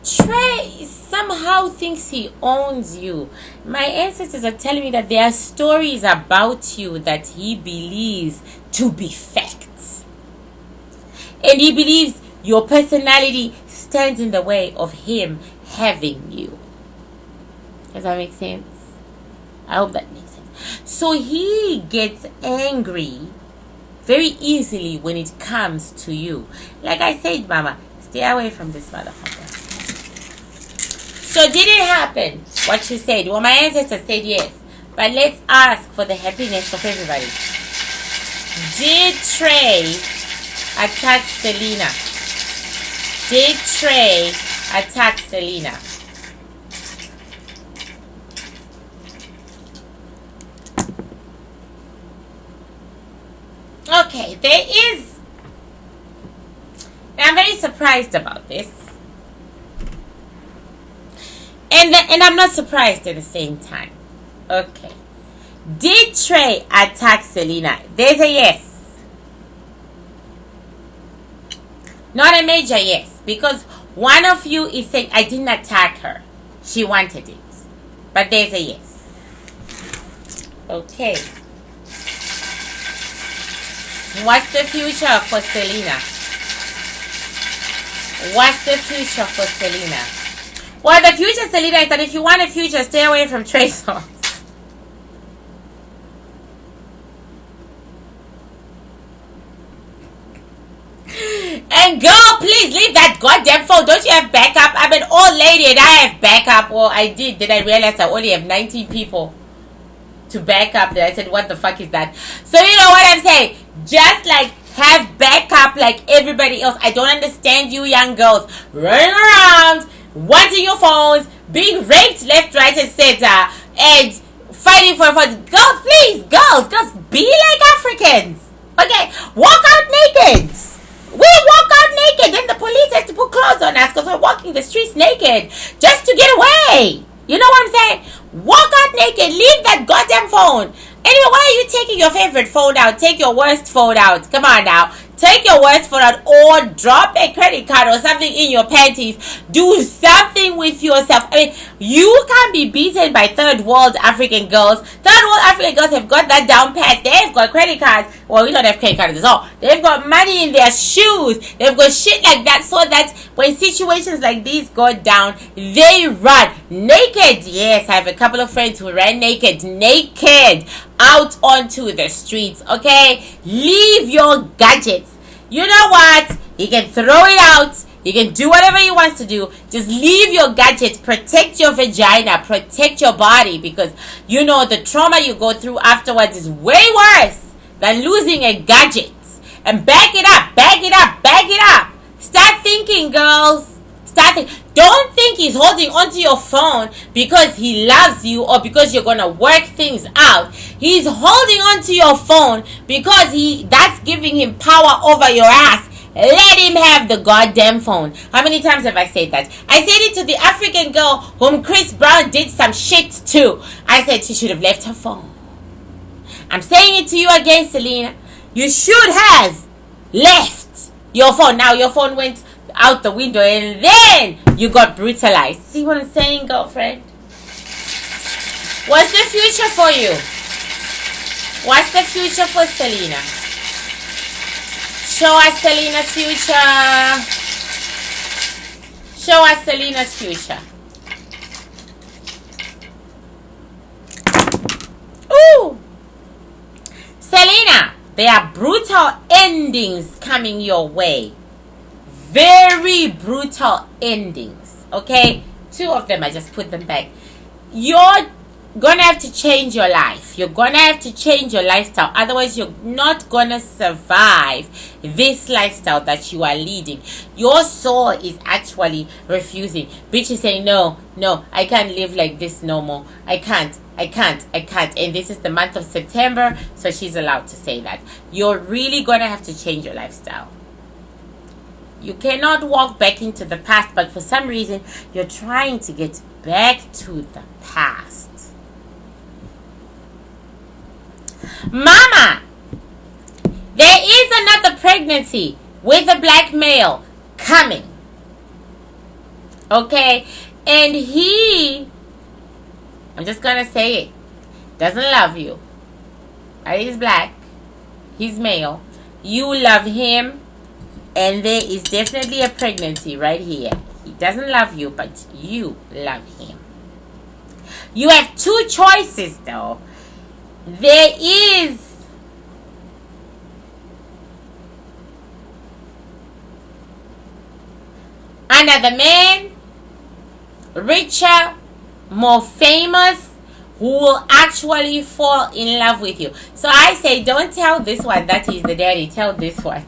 Trey somehow thinks he owns you. My ancestors are telling me that there are stories about you that he believes to be facts. And he believes your personality stands in the way of him having you. Does that make sense? I hope that makes sense. So he gets angry very easily when it comes to you. Like I said, mama, stay away from this motherfucker. So did it happen? What you said? Well, my ancestors said yes. But let's ask for the happiness of everybody. Did Trey attack Selena? Did Trey attack Selena? Okay, there is. I'm very surprised about this. And I'm not surprised at the same time. Okay. Did Trey attack Selena? There's a yes. Not a major yes. Because one of you is saying, I didn't attack her. She wanted it. But there's a yes. Okay. What's the future for Selena? What's the future for Selena? Well, the future, Selena, is that if you want a future, stay away from Trey Songz. And girl, please leave that goddamn phone. Don't you have backup? I'm an old lady and I have backup. Well, I did. Then I realized I only have 19 people to back up. Then I said, what the fuck is that? So you know what I'm saying? Just like have backup like everybody else. I don't understand you young girls running around wanting your phones, being raped left, right, and center, and fighting for girls. Please, girls, be like Africans. Okay, walk out naked. We walk out naked, and the police has to put clothes on us because we're walking the streets naked just to get away. You know what I'm saying? Walk out naked. Leave that goddamn phone. Anyway, why are you taking your favorite phone out? Take your worst phone out. Come on now. Take your worst phone out, or drop a credit card or something in your panties. Do something with yourself. I mean, you can't be beaten by third world African girls. Third world African girls have got that down pat. They've got credit cards. Well, we don't have credit cards at all. They've got money in their shoes. They've got shit like that, so that when situations like these go down, they run naked. Yes, I have a couple of friends who ran naked out onto the streets. Okay, leave your gadgets. You know what? You can throw it out. You can do whatever you want to do. Just leave your gadgets. Protect your vagina. Protect your body, because you know the trauma you go through afterwards is way worse than losing a gadget. And back it up. Back it up. Back it up. Start thinking, girls. Don't think he's holding onto your phone because he loves you or because you're gonna work things out. He's holding onto your phone because that's giving him power over your ass. Let him have the goddamn phone. How many times have I said that? I said it to the African girl whom Chris Brown did some shit to. I said she should have left her phone. I'm saying it to you again, Selena. You should have left your phone. Now your phone went out the window and then you got brutalized. See what I'm saying, girlfriend? What's the future for you? What's the future for Selena? Show us Selena's future. Show us Selena's future. Ooh! Selena, there are brutal endings coming your way. Very brutal endings. Okay? 2 of them, I just put them back. You're gonna have to change your life. You're gonna have to change your lifestyle. Otherwise, you're not gonna survive this lifestyle that you are leading. Your soul is actually refusing. Bitch is saying, no, I can't live like this no more. I can't. And this is the month of September, so she's allowed to say that. You're really gonna have to change your lifestyle. You cannot walk back into the past, but for some reason, you're trying to get back to the past. Mama, there is another pregnancy with a black male coming. Okay? And I'm just going to say it, doesn't love you. He's black. He's male. You love him. And there is definitely a pregnancy right here. He doesn't love you, but you love him. You have 2 choices, though. There is another man, richer, more famous, who will actually fall in love with you. So I say, don't tell this one that he's the daddy. Tell this one.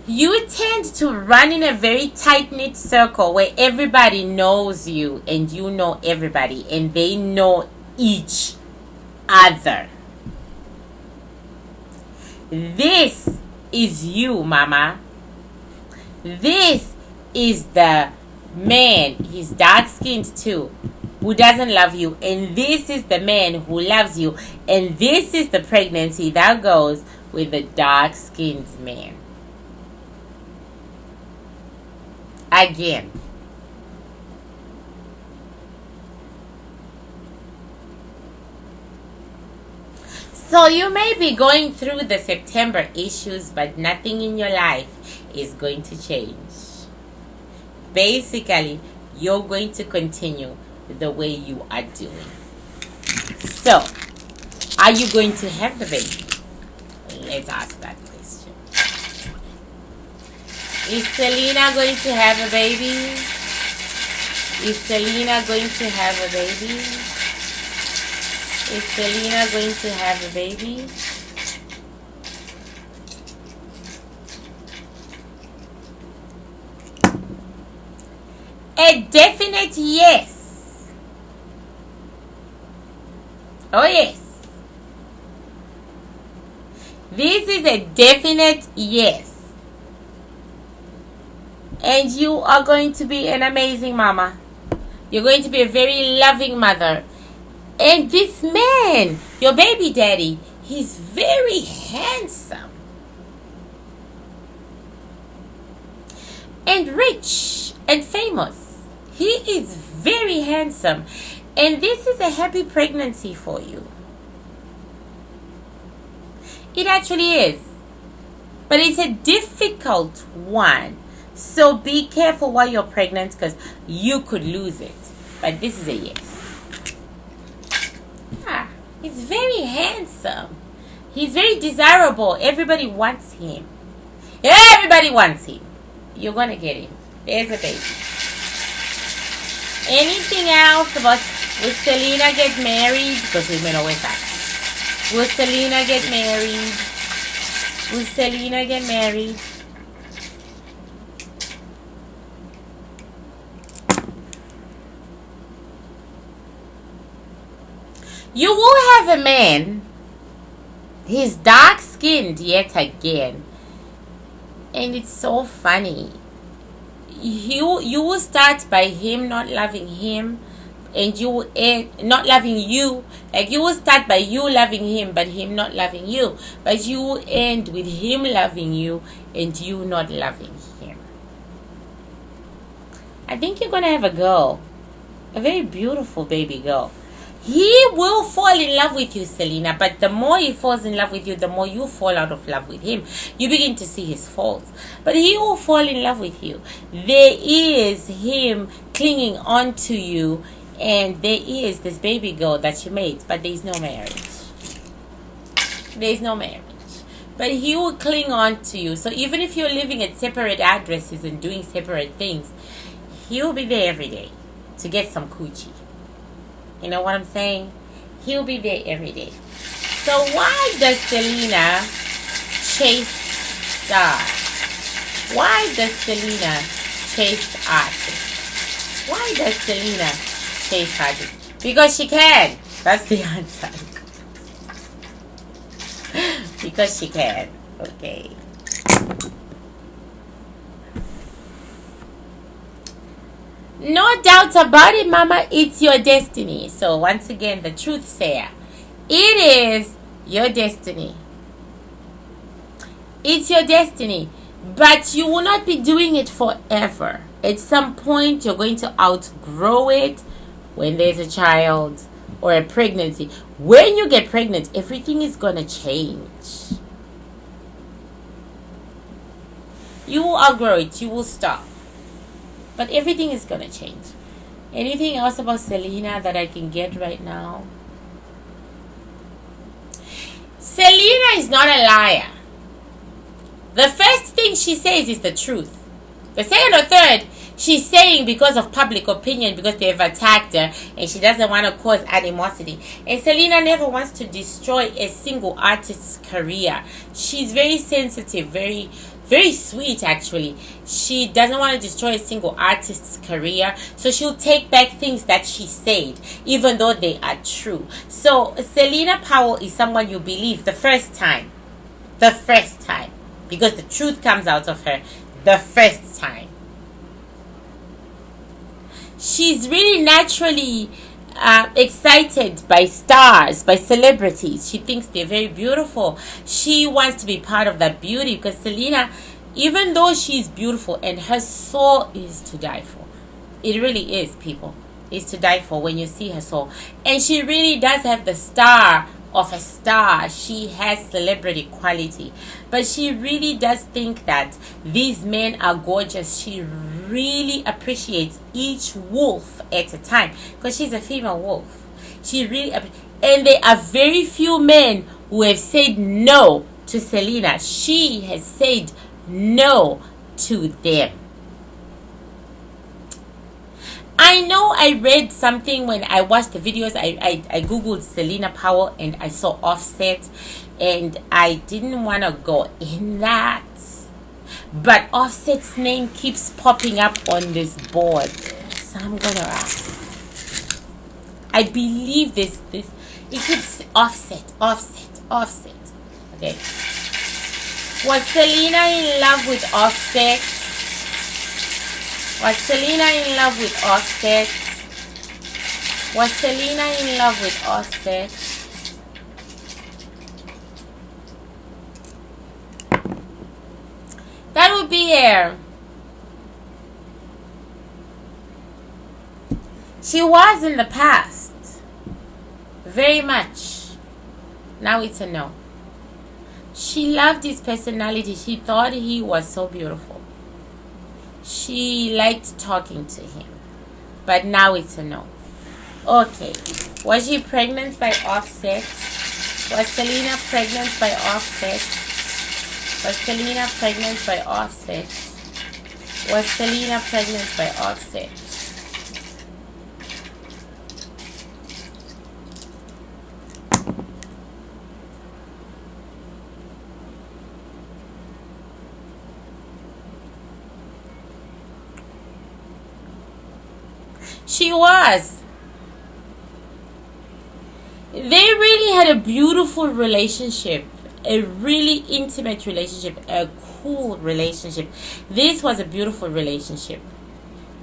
You tend to run in a very tight-knit circle where everybody knows you and you know everybody and they know each other. This is you, mama. This is the man, he's dark-skinned too, who doesn't love you. And this is the man who loves you. And this is the pregnancy that goes with the dark-skinned man. Again. So you may be going through the September issues, but nothing in your life is going to change. Basically, you're going to continue the way you are doing. So, are you going to have the baby? Let's ask that question. Is Selena going to have a baby? Is Selena going to have a baby? Is Selena going to have a baby? A definite yes. Oh yes. This is a definite yes. And you are going to be an amazing mama. You're going to be a very loving mother. And this man, your baby daddy, he's very handsome. And rich and famous. He is very handsome. And this is a happy pregnancy for you. It actually is. But it's a difficult one. So be careful while you're pregnant because you could lose it. But this is a yes. Ah, he's very handsome. He's very desirable. Everybody wants him. Everybody wants him. You're going to get him. There's a baby. Anything else about, will Selena get married? Because women always ask. Will Selena get married? Will Selena get married? You will have a man. He's dark skinned yet again. And it's so funny. You will start by him not loving him. And you will end not loving you. Like you will start by you loving him but him not loving you. But you will end with him loving you and you not loving him. I think you're going to have a girl. A very beautiful baby girl. He will fall in love with you, Selena. But the more he falls in love with you, the more you fall out of love with him. You begin to see his faults. But he will fall in love with you. There is him clinging on to you. And there is this baby girl that you made. But there is no marriage. There is no marriage. But he will cling on to you. So even if you're living at separate addresses and doing separate things, he will be there every day to get some coochie. You know what I'm saying? He'll be there every day. So why does Selena chase stars? Why does Selena chase artists? Why does Selena chase artists? Because she can. That's the answer. Because she can. Okay. No doubt about it, mama. It's your destiny. So once again, the truth sayer. It is your destiny. It's your destiny. But you will not be doing it forever. At some point, you're going to outgrow it when there's a child or a pregnancy. When you get pregnant, everything is going to change. You will outgrow it. You will stop. But everything is going to change. Anything else about Selena that I can get right now? Selena is not a liar. The first thing she says is the truth. The second or third, she's saying because of public opinion, because they've attacked her, and she doesn't want to cause animosity. And Selena never wants to destroy a single artist's career. She's very sensitive, very sweet actually. She doesn't want to destroy a single artist's career, so she'll take back things that she said even though they are true. So Selena Powell is someone you believe the first time, because the truth comes out of her the first time. She's really naturally excited by stars, by celebrities. She thinks they're very beautiful. She wants to be part of that beauty, because Selena, even though she's beautiful and her soul is to die for, it really is, people, is to die for when you see her soul. And she really does have the star of a star. She has celebrity quality, but she really does think that these men are gorgeous. She really appreciates each wolf at a time, because she's a female wolf. She really and there are very few men who have said no to Selena. She has said no to them. I know I read something when I watched the videos. I googled Selena Powell and I saw Offset, and I didn't want to go in that, but Offset's name keeps popping up on this board. I'm gonna ask. I believe this it could offset. Okay. Was Selena in love with Offset? Was Selena in love with Offset? Was Selena in love with Offset? That would be here. She was in the past. Very much. Now it's a no. She loved his personality. She thought he was so beautiful. She liked talking to him. But now it's a no. Okay. Was she pregnant by Offset? Was Selena pregnant by Offset? Was Selena pregnant by Offset? Was Selena pregnant by Offset? She was. They really had a beautiful relationship. A really intimate relationship. A cool relationship. This was a beautiful relationship.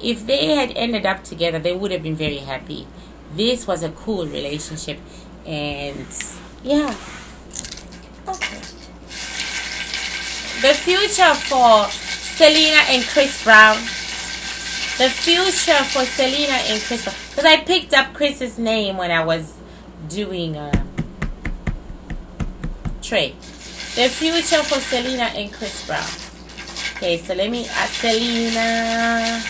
If they had ended up together, they would have been very happy. This was a cool relationship. And yeah. Okay. The future for Selena and Chris Brown. The future for Selena and Chris Brown. Because I picked up Chris's name when I was doing Trey. The future for Selena and Chris Brown. Okay, so let me ask Selena.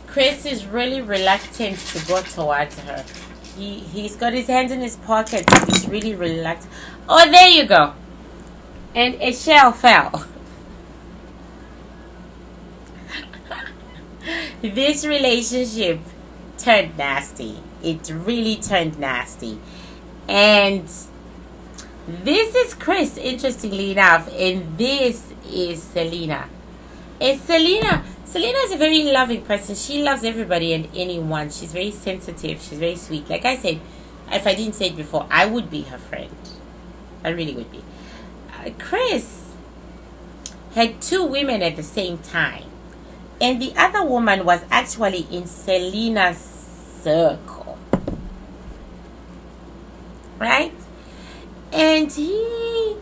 Chris is really reluctant to go towards her. He's got his hands in his pockets. He's really reluctant. Oh, there you go. And a shell fell. This relationship turned nasty. It really turned nasty. And this is Chris, interestingly enough. And this is Selena. And Selena is a very loving person. She loves everybody and anyone. She's very sensitive. She's very sweet. Like I said, if I didn't say it before, I would be her friend. I really would be. Chris had two women at the same time. And the other woman was actually in Selena's circle. Right? And he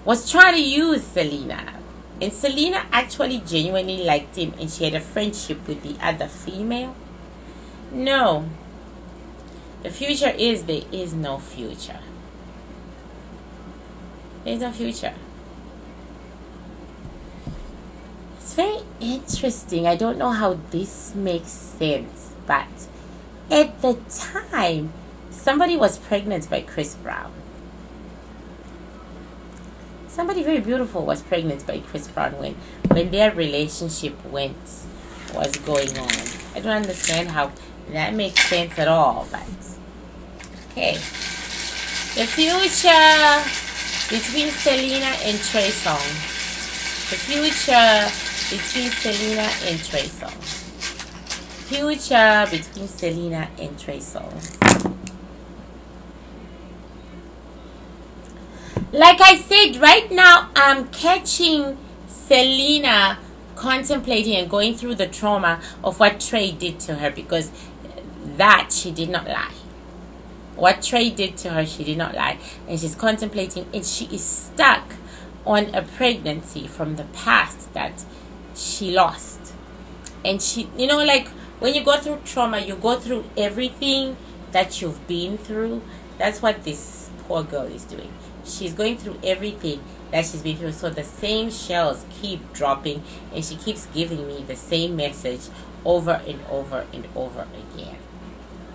was trying to use Selena. And Selena actually genuinely liked him, and she had a friendship with the other female. No. The future is there is no future. There's no future. It's very interesting. I don't know how this makes sense, but at the time, somebody was pregnant by Chris Brown. Somebody very beautiful was pregnant by Chris Brown when their relationship was going on. I don't understand how that makes sense at all, but okay. The future between Selena and Trey Songz. The future between Selena and Trey Songz. Future between Selena and Trey Songz. Like I said, right now I'm catching Selena contemplating and going through the trauma of what Trey did to her, because that she did not lie. What Trey did to her, she did not lie. And she's contemplating, and she is stuck on a pregnancy from the past that she lost. And she, like when you go through trauma, you go through everything that you've been through. That's what this poor girl is doing. She's going through everything that she's been through. So the same shells keep dropping, and she keeps giving me the same message over and over and over again.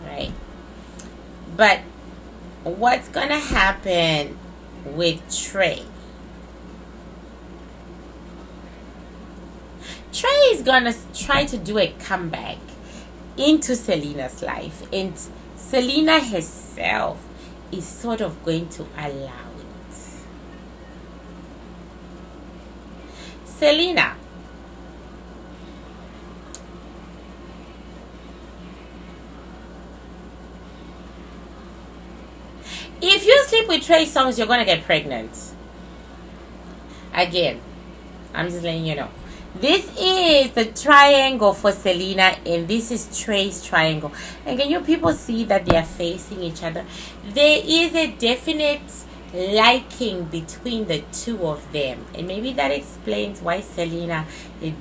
Right? But what's going to happen with Trey? is gonna try to do a comeback into Selena's life, and Selena herself is sort of going to allow it. Selena, if you sleep with Trey Songz, you're gonna get pregnant. Again, I'm just letting you know. This is the triangle for Selena, and this is Trey's triangle. And can you people see that they are facing each other? There is a definite liking between the two of them, and maybe that explains why Selena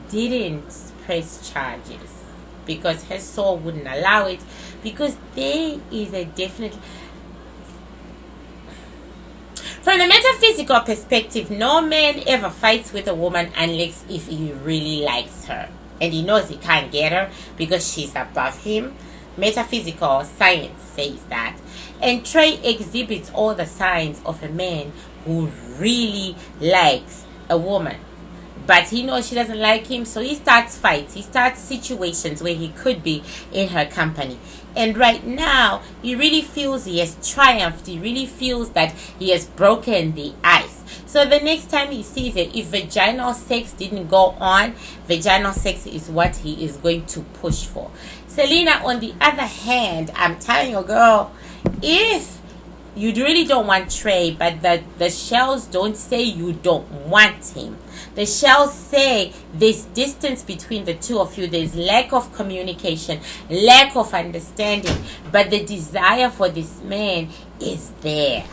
didn't press charges, because her soul wouldn't allow it, because there is a definite... From the metaphysical perspective, no man ever fights with a woman unless if he really likes her and he knows he can't get her because she's above him. Metaphysical science says that. And Trey exhibits all the signs of a man who really likes a woman, but he knows she doesn't like him, so he starts fights. He starts situations where he could be in her company. And right now, he really feels he has triumphed. He really feels that he has broken the ice. So the next time he sees it, if vaginal sex didn't go on, vaginal sex is what he is going to push for. Selena, on the other hand, I'm telling you, girl, if you really don't want Trey, but the shells don't say you don't want him. The shells say there's distance between the two of you. There's lack of communication, lack of understanding, but the desire for this man is there.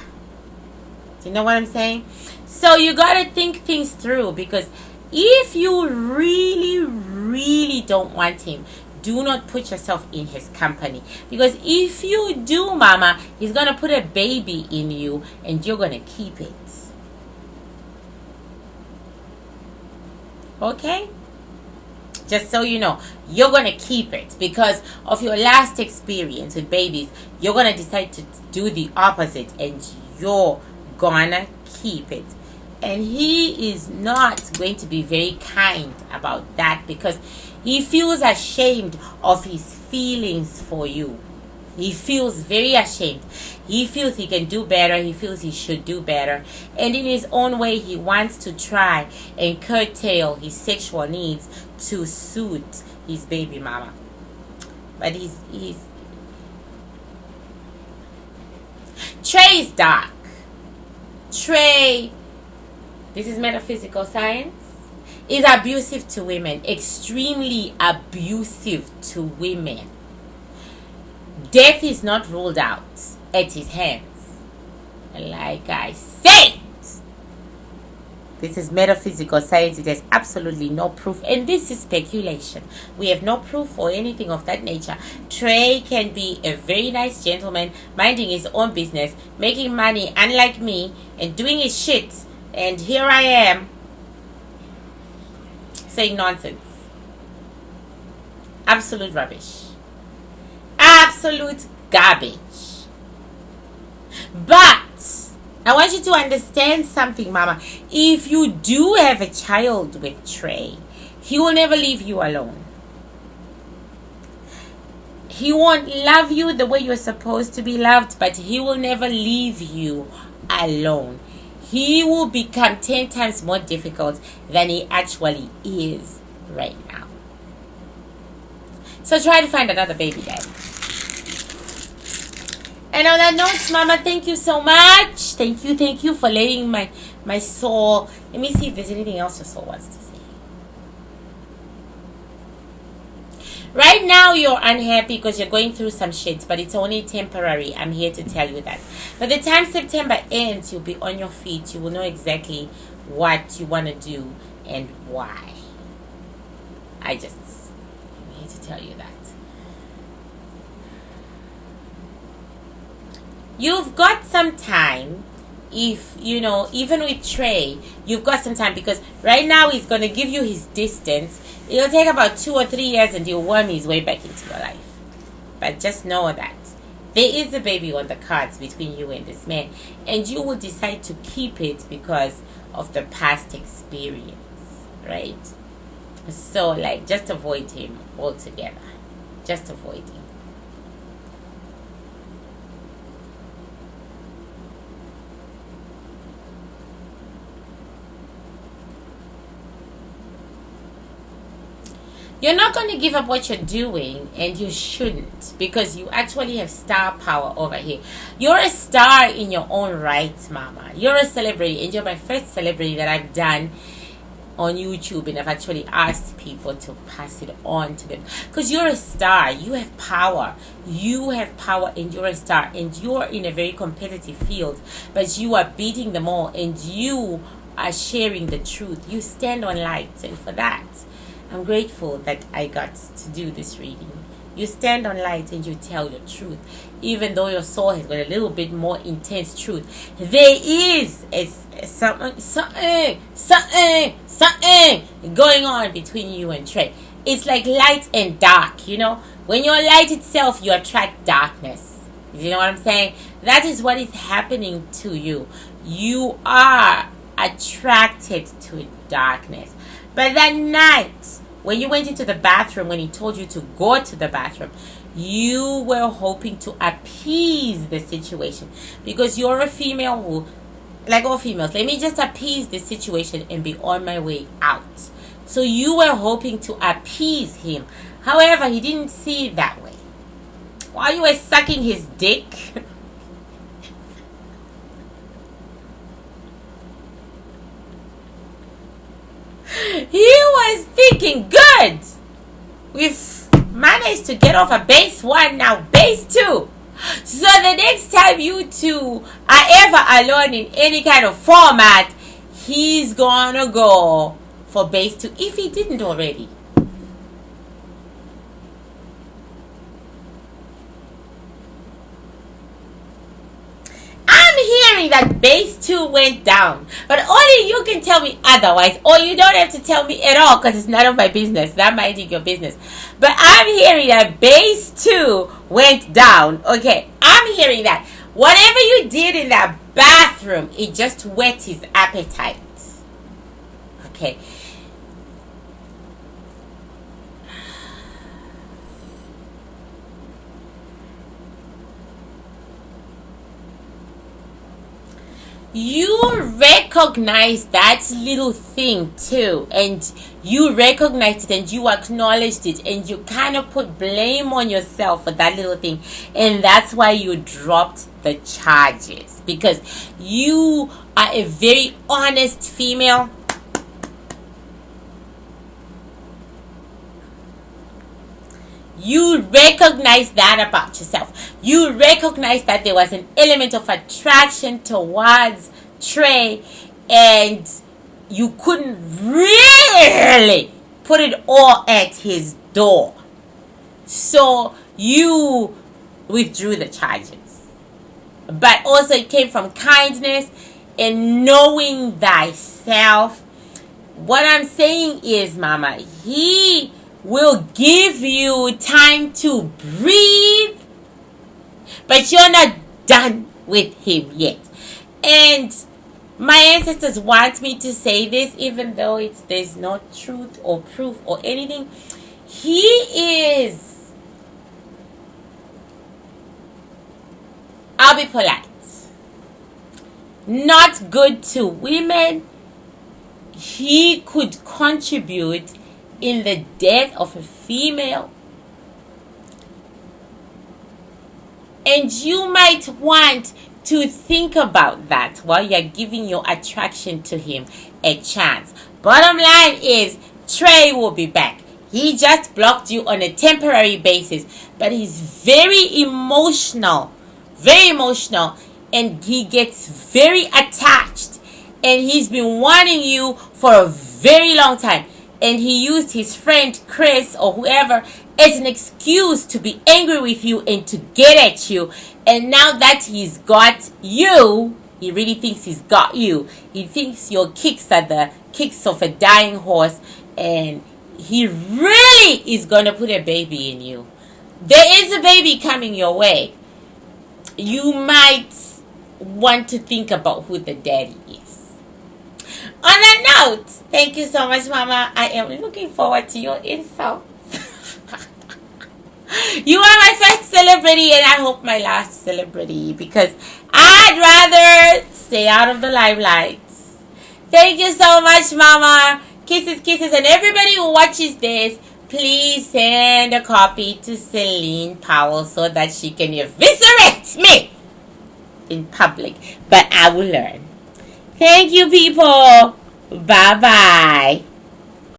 Do you know what I'm saying? So you got to think things through, because if you really, really don't want him, do not put yourself in his company, because if you do, mama, he's gonna put a baby in you and you're gonna keep it. Okay, just so you know, you're gonna keep it because of your last experience with babies. You're gonna decide to do the opposite and you're gonna keep it. And he is not going to be very kind about that, because he feels ashamed of his feelings for you. He feels very ashamed. He feels he can do better. He feels he should do better. And in his own way, he wants to try and curtail his sexual needs to suit his baby mama. But he's Trey is dark. Trey, this is metaphysical science, is abusive to women, extremely abusive to women. Death is not ruled out at his hands. Like I said, this is metaphysical science. It has absolutely no proof, and this is speculation. We have no proof or anything of that nature. Trey can be a very nice gentleman, minding his own business, making money unlike me, and doing his shit. And here I am saying nonsense. Absolute rubbish. Absolute garbage. But I want you to understand something, mama. If you do have a child with Trey, he will never leave you alone. He won't love you the way you're supposed to be loved, but he will never leave you alone. He will become 10 times more difficult than he actually is right now. So try to find another baby daddy. And on that note, mama, thank you so much. Thank you for letting my soul. Let me see if there's anything else your soul wants to say. Right now, you're unhappy because you're going through some shit, but it's only temporary. I'm here to tell you that. By the time September ends, you'll be on your feet. You will know exactly what you want to do and why. I'm here to tell you that. You've got some time. If, you know, even with Trey, you've got some time, because right now he's going to give you his distance. It'll take about 2 or 3 years and he'll worm his way back into your life. But just know that there is a baby on the cards between you and this man, and you will decide to keep it because of the past experience, right? So, like, just avoid him altogether. Just avoid him. You're not going to give up what you're doing, and you shouldn't, because you actually have star power over here. You're a star in your own right, mama. You're a celebrity, and you're my first celebrity that I've done on YouTube, and I've actually asked people to pass it on to them, because you're a star. You have power. You have power, and you're a star, and you're in a very competitive field, but you are beating them all, and you are sharing the truth. You stand on light, and for that, I'm grateful that I got to do this reading. You stand on light and you tell your truth. Even though your soul has got a little bit more intense truth, there is something going on between you and Trey. It's like light and dark, you know. When you're light itself, you attract darkness. You know what I'm saying? That is what is happening to you. You are attracted to darkness. But that night, when you went into the bathroom, when he told you to go to the bathroom, you were hoping to appease the situation. Because you're a female who, like all females, let me just appease the situation and be on my way out. So you were hoping to appease him. However, he didn't see it that way. While you were sucking his dick, he was thinking, good, we've managed to get off a base 1, now base 2. So the next time you two are ever alone in any kind of format, he's gonna go for base 2, if he didn't already. I'm hearing that base 2 went down, but only you can tell me otherwise, or you don't have to tell me at all, because it's none of my business. That might be your business. But I'm hearing that base 2 went down. Okay, I'm hearing that whatever you did in that bathroom, it just whet his appetite. Okay. You recognize that little thing too, and you recognized it and you acknowledged it, and you kind of put blame on yourself for that little thing, and that's why you dropped the charges, because you are a very honest female. You recognize that about yourself. You recognize that there was an element of attraction towards Trey, and you couldn't really put it all at his door. So you withdrew the charges. But also it came from kindness and knowing thyself. What I'm saying is, mama, he will give you time to breathe, but you're not done with him yet. And my ancestors want me to say this, even though there's no truth or proof or anything. He is, I'll be polite, not good to women. He could contribute in the death of a female, and you might want to think about that while you're giving your attraction to him a chance. Bottom line is, Trey will be back. He just blocked you on a temporary basis, but he's very emotional, and he gets very attached, and he's been wanting you for a very long time. And he used his friend Chris or whoever as an excuse to be angry with you and to get at you. And now that he's got you, he really thinks he's got you. He thinks your kicks are the kicks of a dying horse. And he really is going to put a baby in you. There is a baby coming your way. You might want to think about who the daddy is. On that note, thank you so much, Mama. I am looking forward to your insults. You are my first celebrity and I hope my last celebrity because I'd rather stay out of the limelight. Thank you so much, Mama. Kisses, kisses. And everybody who watches this, please send a copy to Celine Powell so that she can eviscerate me in public. But I will learn. Thank you, people. Bye-bye.